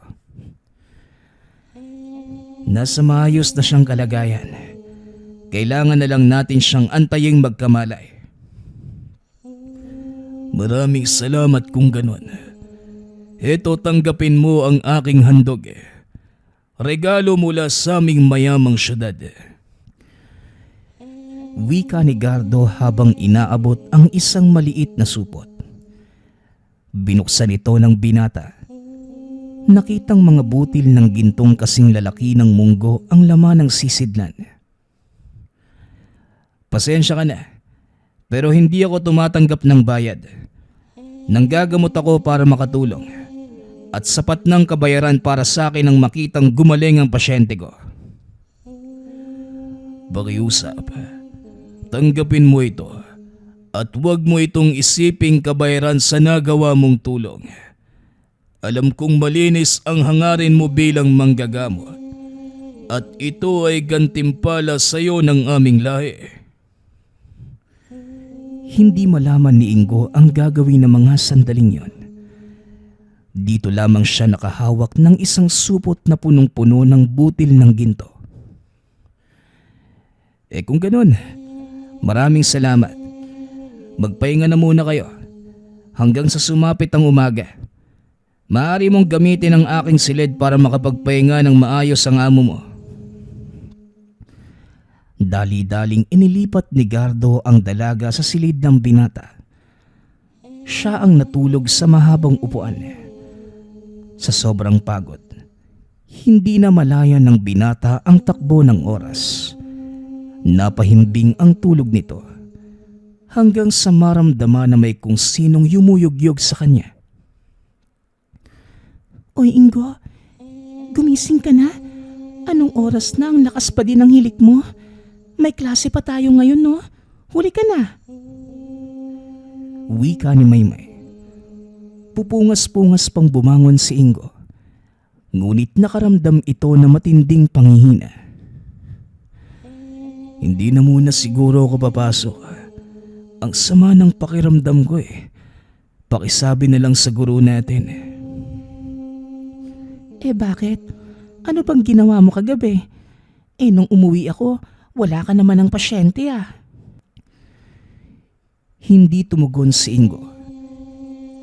S2: Nasa maayos na siyang kalagayan. Kailangan na lang natin siyang antaying magkamalay. Maraming salamat kung ganon. Heto, tanggapin mo ang aking handog. Regalo mula sa aming mayamang syudad. Wika ni Gardo habang inaabot ang isang maliit na supot. Binuksan ito ng binata. Nakitang mga butil ng gintong kasing lalaki ng munggo ang laman ng sisidlan. Pasensya ka na, pero hindi ako tumatanggap ng bayad. Nanggagamot ako para makatulong. At sapat ng kabayaran para sa akin ang makitang gumaling ang pasyente ko. Pakiusap, tanggapin mo ito at huwag mo itong isiping kabayaran sa nagawa mong tulong. Alam kong malinis ang hangarin mo bilang manggagamot at ito ay gantimpala sa iyo ng aming lahi. Hindi malaman ni Ingo ang gagawin ng mga sandaling yon. Dito lamang siya nakahawak ng isang supot na punong-puno ng butil ng ginto. Kung ganun, maraming salamat. Magpahinga na muna kayo hanggang sa sumapit ang umaga. Maaari mong gamitin ang aking silid para makapagpahinga ng maayos ang amo mo. Dali-daling inilipat ni Gardo ang dalaga sa silid ng binata. Siya ang natulog sa mahabang upuan. Sa sobrang pagod, hindi na malaya ng binata ang takbo ng oras. Napahimbing ang tulog nito hanggang sa maramdaman na may kung sinong yumuyugyog sa kanya.
S3: Oy Ingo, gumising ka na? Anong oras na? Ang lakas pa din ng hilik mo. May klase pa tayo ngayon, no? Huli ka na.
S2: Wika ni Maymay. Pupungas-pungas pang bumangon si Ingo. Ngunit nakaramdam ito na matinding panghihina. Hindi na muna siguro ako papasok. Ang sama ng pakiramdam ko eh. Pakisabi na lang sa guro natin.
S3: Bakit? Ano bang ginawa mo kagabi? Nung umuwi ako, wala ka naman ng pasyente ah.
S2: Hindi tumugon si Ingo.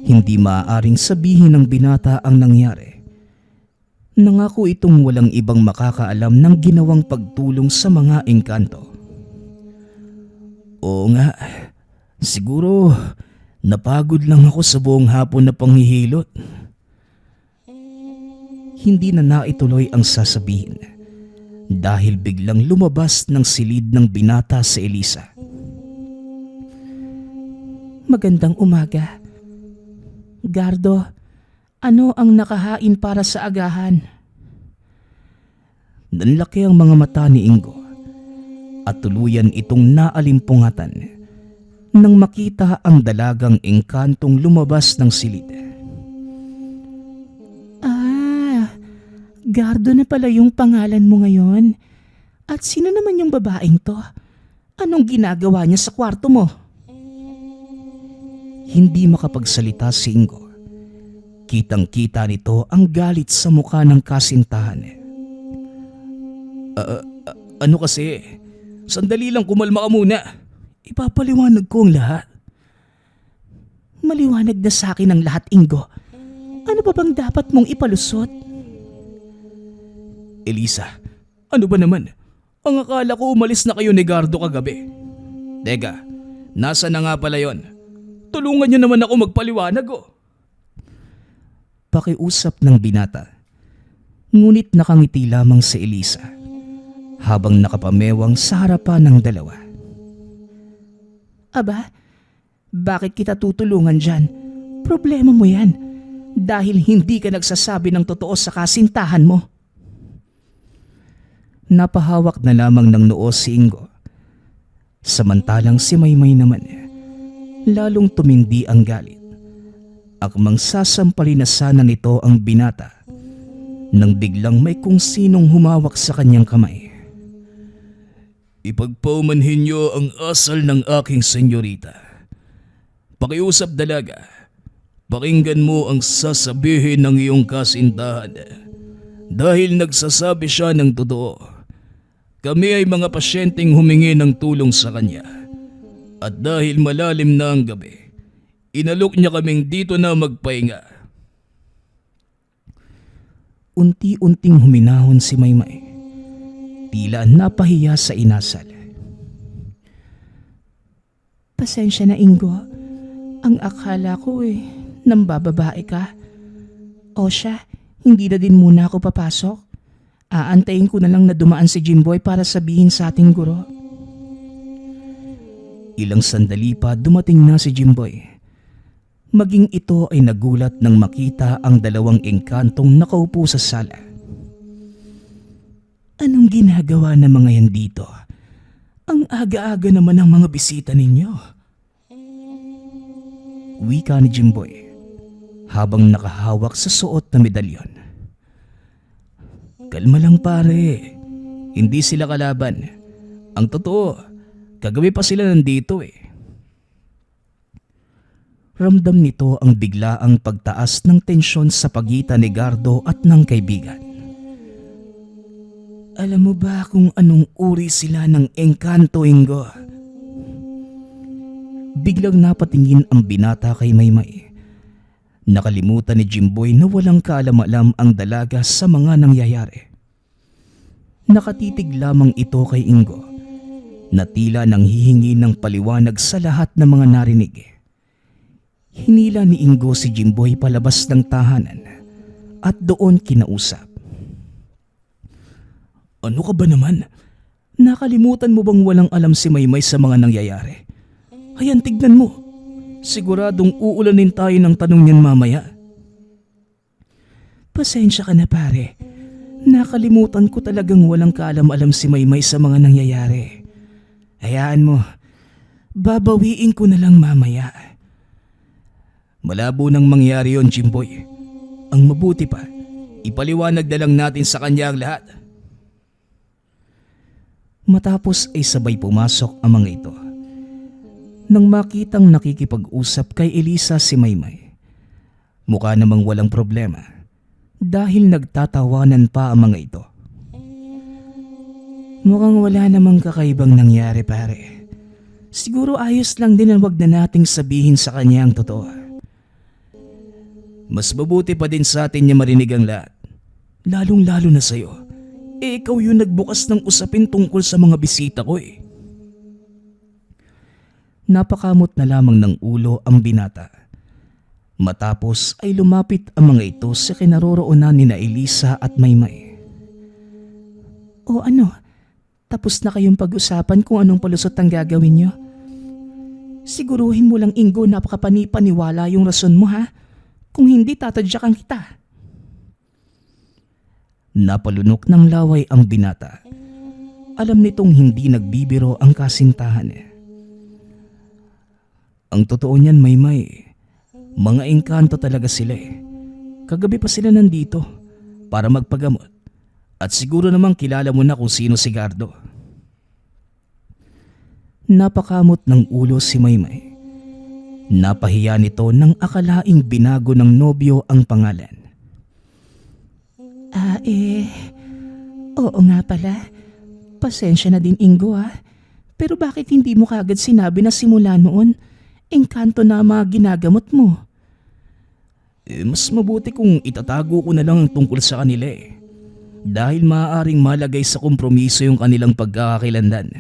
S2: Hindi maaaring sabihin ng binata ang nangyari. Nangako itong walang ibang makakaalam ng ginawang pagtulong sa mga engkanto. Oo nga, siguro napagod lang ako sa buong hapon na panghihilot. Hindi na naituloy ang sasabihin dahil biglang lumabas ng silid ng binata sa Elisa.
S3: Magandang umaga. Gardo, ano ang nakahain para sa agahan?
S2: Nanlaki ang mga mata ni Ingo at tuluyan itong naalimpungatan nang makita ang dalagang engkantong lumabas ng silid.
S3: Gardo na pala yung pangalan mo ngayon. At sino naman yung babaeng to? Anong ginagawa niya sa kwarto mo?
S2: Hindi makapagsalita si Ingo. Kitang-kita nito ang galit sa mukha ng kasintahan. Ano kasi? Sandali lang, kumalma ka muna. Ipapaliwanag ko ang lahat.
S3: Maliwanag na sa akin ang lahat, Ingo. Ano pa bang dapat mong ipalusot?
S2: Elisa, ano ba naman? Ang akala ko umalis na kayo ni Gardo kagabi. Teka, nasa na nga pala yon? Tulungan niyo naman ako magpaliwanag oh. Pakiusap ng binata. Ngunit nakangiti lamang si Elisa. habang nakapamewang sa harapan ng dalawa.
S3: Aba, bakit kita tutulungan dyan? Problema mo yan. Dahil hindi ka nagsasabi ng totoo sa kasintahan mo.
S2: Napahawak na lamang ng noo si Ingo. Samantalang si Maymay naman, lalong tumindi ang galit. Akmang sasampalin na sana nito ang binata nang biglang may kung sinong humawak sa kanyang kamay. Ipagpaumanhin niyo ang asal ng aking senyorita. Pakiusap dalaga, pakinggan mo ang sasabihin ng iyong kasintahan. Dahil nagsasabi siya ng totoo, kami ay mga pasyenteng humingi ng tulong sa kanya. At dahil malalim na ang gabi, inalok niya kaming dito na magpahinga. Unti-unting huminahon si Maymay. Tila napahiya sa inasal.
S3: Pasensya na, Ingo. Ang akala ko nambababae ka. O siya, hindi na din muna ako papasok. Aantayin ko na lang na dumaan si Jimboy para sabihin sa ating guro.
S2: Ilang sandali pa dumating na si Jimboy. Maging ito ay nagulat nang makita ang dalawang engkantong nakaupo sa sala.
S3: Anong ginagawa ng mga yan dito? Ang aga-aga naman ng mga bisita ninyo.
S2: Wika ni Jimboy habang nakahawak sa suot na medalyon. Kalma lang pare, hindi sila kalaban. Ang totoo, kagabi pa sila nandito Ramdam nito ang biglaang pagtaas ng tensyon sa pagitan ni Gardo at ng kaibigan.
S3: Alam mo ba kung anong uri sila ng engkanto, Ingo?
S2: Biglang napatingin ang binata kay Maymay. Nakalimutan ni Jimboy na walang kaalam-alam ang dalaga sa mga nangyayari. Nakatitig lamang ito kay Ingo na tila nang hihingi ng paliwanag sa lahat ng mga narinig. Hinila ni Ingo si Jimboy palabas ng tahanan at doon kinausap.
S3: Ano ka ba naman? Nakalimutan mo bang walang alam si Maymay sa mga nangyayari? Ayan, tignan mo. Siguradong uulanin tayo ng tanong niyan mamaya. Pasensya ka na pare. Nakalimutan ko talagang walang kaalam-alam si Maymay sa mga nangyayari. Hayaan mo, babawiin ko na lang mamaya.
S2: Malabo nang mangyari yon, Jimboy. Ang mabuti pa, ipaliwanag na lang natin sa kanya ang lahat. Matapos ay sabay pumasok ang mga ito. Nang makitang nakikipag-usap kay Elisa si Maymay, mukha namang walang problema dahil nagtatawanan pa ang mga ito.
S3: Mukhang wala namang kakaibang nangyari pare. Siguro ayos lang din ang wag na nating sabihin sa kanya ang totoo.
S2: Mas mabuti pa din sa atin niya marinig ang lahat.
S3: Lalong-lalo na sa'yo. Ikaw yung nagbukas ng usapin tungkol sa mga bisita ko
S2: Napakamot na lamang ng ulo ang binata. Matapos ay lumapit ang mga ito sa kinaroroonan ni na Elisa at Maymay.
S3: O ano, tapos na kayong pag-usapan kung anong palusot ang gagawin nyo? Siguruhin mo lang, Ingo, napakapanipaniwala yung rason mo ha? Kung hindi, tatadyakan kita.
S2: Napalunok ng laway ang binata. Alam nitong hindi nagbibiro ang kasintahan. Ang totoo niyan, Maymay, mga engkanto talaga sila Kagabi pa sila nandito para magpagamot. At siguro namang kilala mo na kung sino si Gardo. Napakamot ng ulo si Maymay. Napahiya nito nang akalaing binago ng nobyo ang pangalan.
S3: Oo nga pala. Pasensya na din, Ingo Pero bakit hindi mo kagad sinabi na simula noon, engkanto na mga ginagamot mo?
S2: Mas mabuti kung itatago ko na lang ang tungkol sa kanila Dahil maaaring malagay sa kompromiso yung kanilang pagkakakilanlan.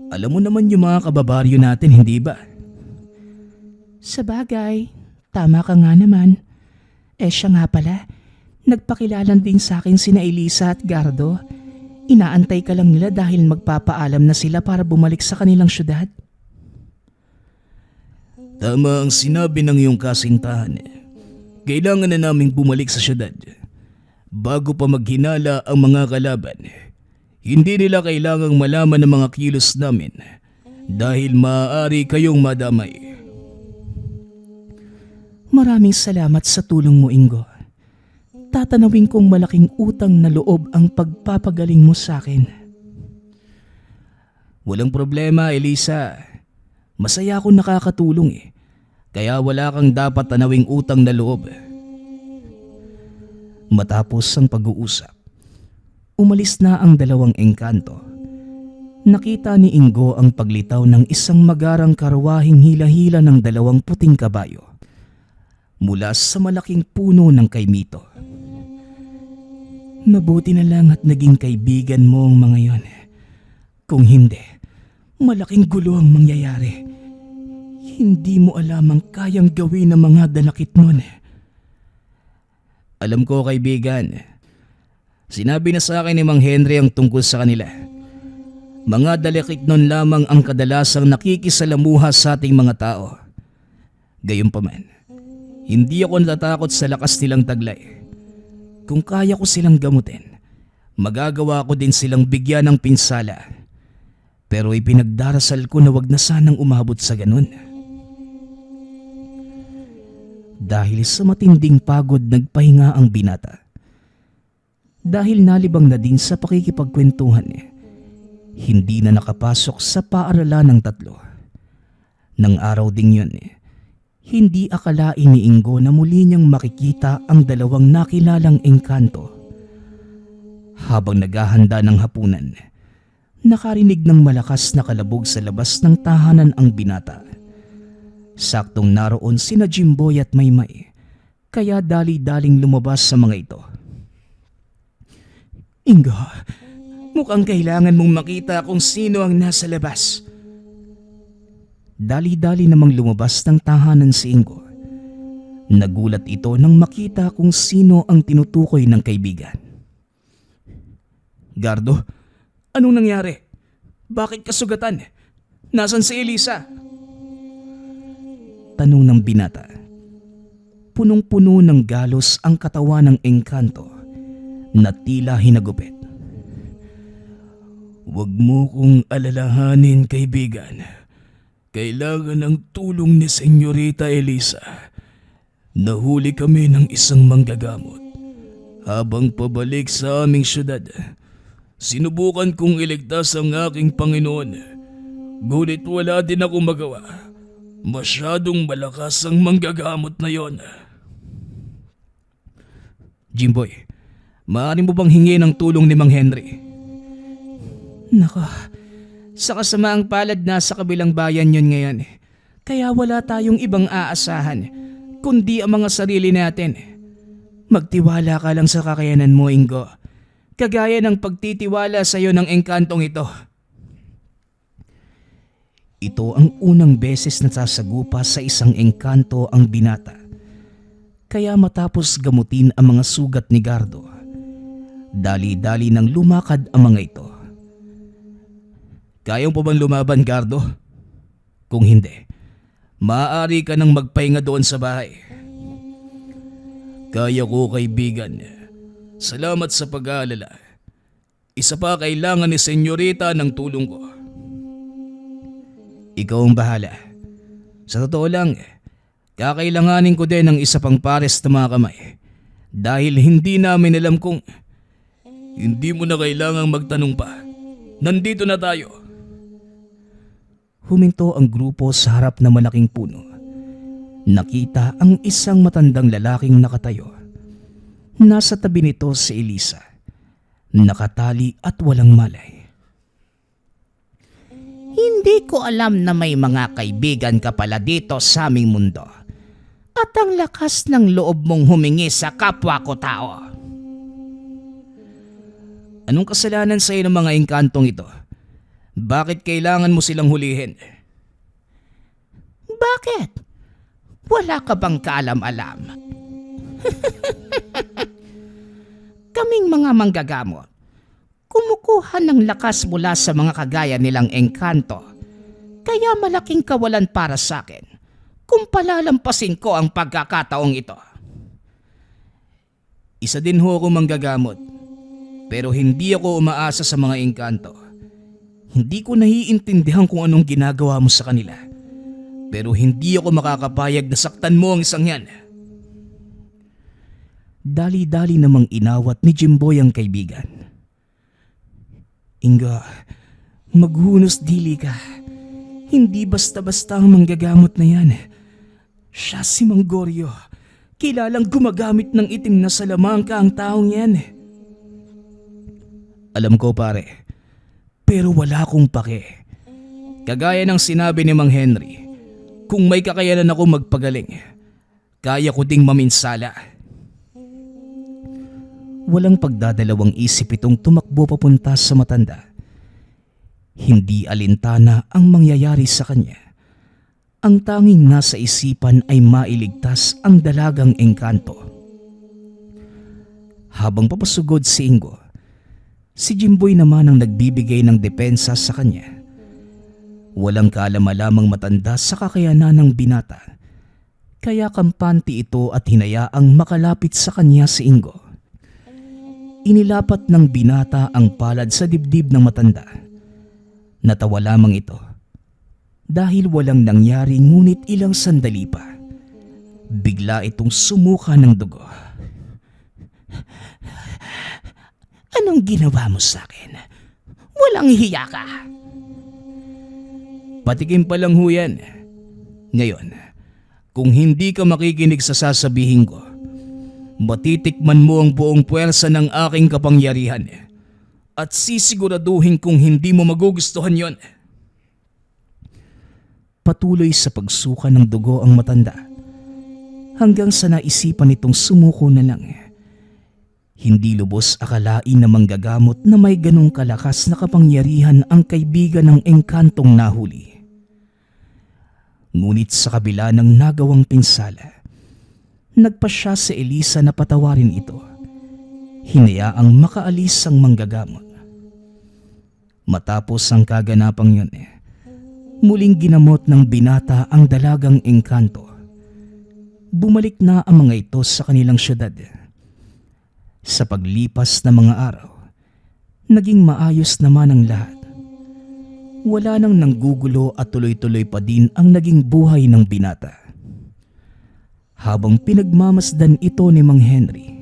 S2: Alam mo naman yung mga kababaryo natin, hindi ba?
S3: Sabagay, tama ka nga naman. Siya nga pala, nagpakilala din sa akin sina Elisa at Gardo. Inaantay ka lang nila dahil magpapaalam na sila para bumalik sa kanilang syudad?
S2: Tama ang sinabi ng iyong kasintahan. Kailangan na naming bumalik sa syudad. Bago pa maghinala ang mga kalaban, hindi nila kailangang malaman ang mga kilos namin dahil maaari kayong madamay.
S3: Maraming salamat sa tulong mo, Ingo. Tatanawin kong malaking utang na loob ang pagpapagaling mo sa akin.
S2: Walang problema, Elisa. Masaya akong nakakatulong Kaya wala kang dapat tanawing utang na loob. Matapos ang pag-uusap, umalis na ang dalawang engkanto. Nakita ni Ingo ang paglitaw ng isang magarang karwahing hila-hila ng dalawang puting kabayo mula sa malaking puno ng kaimito. Mabuti na lang at naging kaibigan mo ang mga yon. Kung hindi, malaking gulo ang mangyayari. Hindi mo alam ang kayang gawin ng mga dalakit nun. Alam ko, kaibigan. Sinabi na sa akin ni Mang Henry ang tungkol sa kanila. Mga dalakit nun lamang ang kadalasang nakikisalamuha sa ating mga tao. Gayunpaman, hindi ako natatakot sa lakas nilang taglay. Kung kaya ko silang gamutin, magagawa ko din silang bigyan ng pinsala. Pero ipinagdarasal ko na wag na sanang umabot sa ganun. Dahil sa matinding pagod, nagpahinga ang binata. Dahil nalibang na din sa pakikipagkwentuhan, hindi na nakapasok sa paaralan ng tatlo. Nang araw ding yun, hindi akalain ni Ingo na muli niyang makikita ang dalawang nakilalang engkanto. Habang naghahanda ng hapunan, nakarinig ng malakas na kalabog sa labas ng tahanan ang binata. Saktong naroon sina Jimboy at Maymay, kaya dali-daling lumabas sa mga ito. Ingo, mukhang kailangan mong makita kung sino ang nasa labas. Dali-dali namang lumabas ng tahanan si Ingo. Nagulat ito nang makita kung sino ang tinutukoy ng kaibigan. Gardo, anong nangyari? Bakit ka sugatan? Nasaan si Elisa? Tanong ng binata. Punong-puno ng galos ang katawan ng engkanto na tila hinagupit. Huwag mo kong alalahanin, kaibigan. Kailangan ng tulong ni Senyorita Elisa. Nahuli kami ng isang manggagamot. Habang pabalik sa aming syudad, sinubukan kong iligtas ang aking Panginoon. Ngunit wala din ako magawa. Masyadong malakas ang manggagamot na yon. Jimboy, maaari mo bang hingin ang tulong ni Mang Henry? Nako, sa kasamaang palad nasa kabilang bayan yun ngayon. Kaya wala tayong ibang aasahan kundi ang mga sarili natin. Magtiwala ka lang sa kakayanan mo, Ingo. Kagaya ng pagtitiwala sa iyo ng engkantong ito. Ito ang unang beses na sasagupa sa isang engkanto ang binata. Kaya matapos gamutin ang mga sugat ni Gardo, dali-dali nang lumakad ang mga ito. Kaya mo bang lumaban, Gardo? Kung hindi, maaari ka nang magpahinga doon sa bahay. Kaya ko, kaibigan. Salamat sa pag-aalala. Isa pa, kailangan ni Senyorita ng tulong ko. Ikaw ang bahala. Sa totoo lang, kakailanganin ko din ng isa pang pares na mga kamay. Dahil hindi namin alam kung... Hindi mo na kailangang magtanong pa. Nandito na tayo. Huminto ang grupo sa harap ng malaking puno. Nakita ang isang matandang lalaking nakatayo. Nasa tabi nito si Elisa, nakatali at walang malay.
S3: Hindi ko alam na may mga kaibigan ka pala dito sa aming mundo. At ang lakas ng loob mong humingi sa kapwa ko tao.
S2: Anong kasalanan sa iyo ng mga engkantong ito? Bakit kailangan mo silang hulihin?
S3: Bakit? Wala ka bang kaalam-alam? Kaming mga manggagamot, kumukuha ng lakas mula sa mga kagaya nilang engkanto. Kaya malaking kawalan para sa akin kung palalampasin ko ang pagkakataong ito.
S2: Isa din ho ako manggagamot, pero hindi ako umaasa sa mga engkanto. Hindi ko naiintindihan kung anong ginagawa mo sa kanila, pero hindi ako makakapayag na saktan mo ang isang yan. Dali-dali namang inawat ni Jimboy ang kaibigan. Inga, maghunos dili ka. Hindi basta-basta ang manggagamot na yan. Siya si Mang Goryo. Kilalang gumagamit ng itim na salamangka ang taong yan. Alam ko pare, pero wala akong pake. Kagaya ng sinabi ni Mang Henry, kung may kakayanan ako magpagaling, kaya ko ding maminsala. Walang pagdadalawang isip itong tumakbo papunta sa matanda. Hindi alintana ang mangyayari sa kanya. Ang tanging nasa isipan ay mailigtas ang dalagang engkanto. Habang papasugod si Ingo, si Jimboy naman ang nagbibigay ng depensa sa kanya. Walang kaalam-alamang matanda sa kakayanan ng binata, kaya kampante ito at hinayaang makalapit sa kanya si Ingo. Inilapat ng binata ang palad sa dibdib ng matanda. Natawa lamang ito dahil walang nangyari ngunit ilang sandali pa. Bigla itong sumuka ng dugo.
S3: Anong ginawa mo sa akin? Walang hiya ka.
S2: Patikim pa lang ho yan. Ngayon, kung hindi ka makikinig sa sasabihin ko, matitikman mo ang buong puwersa ng aking kapangyarihan at sisiguraduhin kung hindi mo magugustuhan yon. Patuloy sa pagsuka ng dugo ang matanda hanggang sa naisipan nitong sumuko na lang. Hindi lubos akalain na manggagamot na may ganong kalakas na kapangyarihan ang kaibigan ng engkantong nahuli. Ngunit sa kabila ng nagawang pinsala, nagpa siya sa Elisa na patawarin ito. Hinayaang makaalis ang manggagamot. Matapos ang kaganapang yun, muling ginamot ng binata ang dalagang engkanto. Bumalik na ang mga ito sa kanilang syudad. Sa paglipas ng mga araw, naging maayos naman ang lahat. Wala nang nanggugulo at tuloy-tuloy pa din ang naging buhay ng binata. Habang pinagmamasdan ito ni Mang Henry,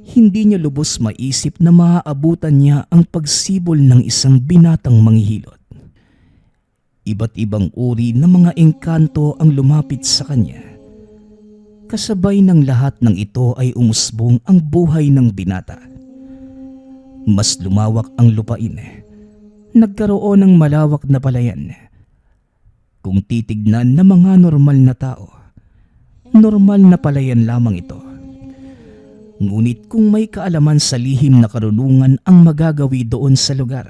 S2: hindi niya lubos maisip na maaabutan niya ang pagsibol ng isang binatang manghihilot. Iba't ibang uri ng mga engkanto ang lumapit sa kanya. Kasabay ng lahat ng ito ay umusbong ang buhay ng binata. Mas lumawak ang lupain. Nagkaroon ng malawak na palayan. Kung titignan ng mga normal na tao, normal na palayan lamang ito. Ngunit kung may kaalaman sa lihim na karunungan ang magagawi doon sa lugar,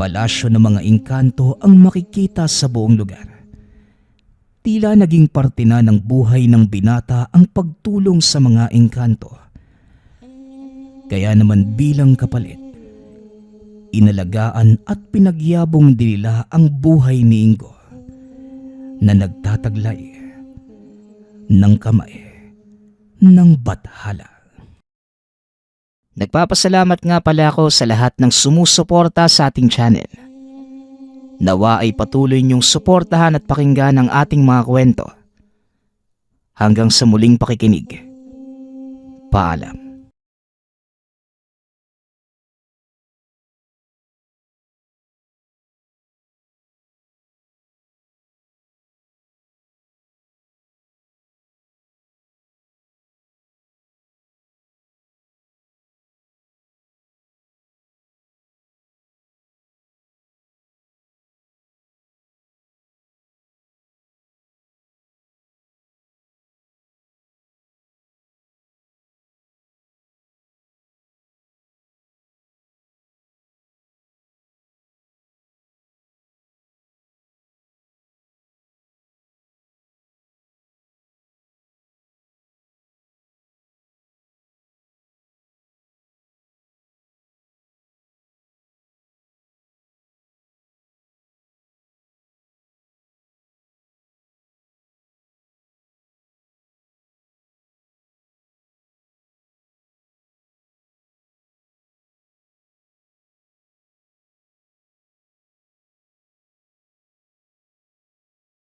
S2: palasyo ng mga engkanto ang makikita sa buong lugar. Tila naging parte na ng buhay ng binata ang pagtulong sa mga engkanto. Kaya naman bilang kapalit, inalagaan at pinagyabong din nila ang buhay ni Ingo na nagtataglay ng kamay ng bathala.
S3: Nagpapasalamat nga pala ako sa lahat ng sumusuporta sa ating channel. Nawa ay patuloy niyong suportahan at pakinggan ang ating mga kwento. Hanggang sa muling pakikinig. Paalam.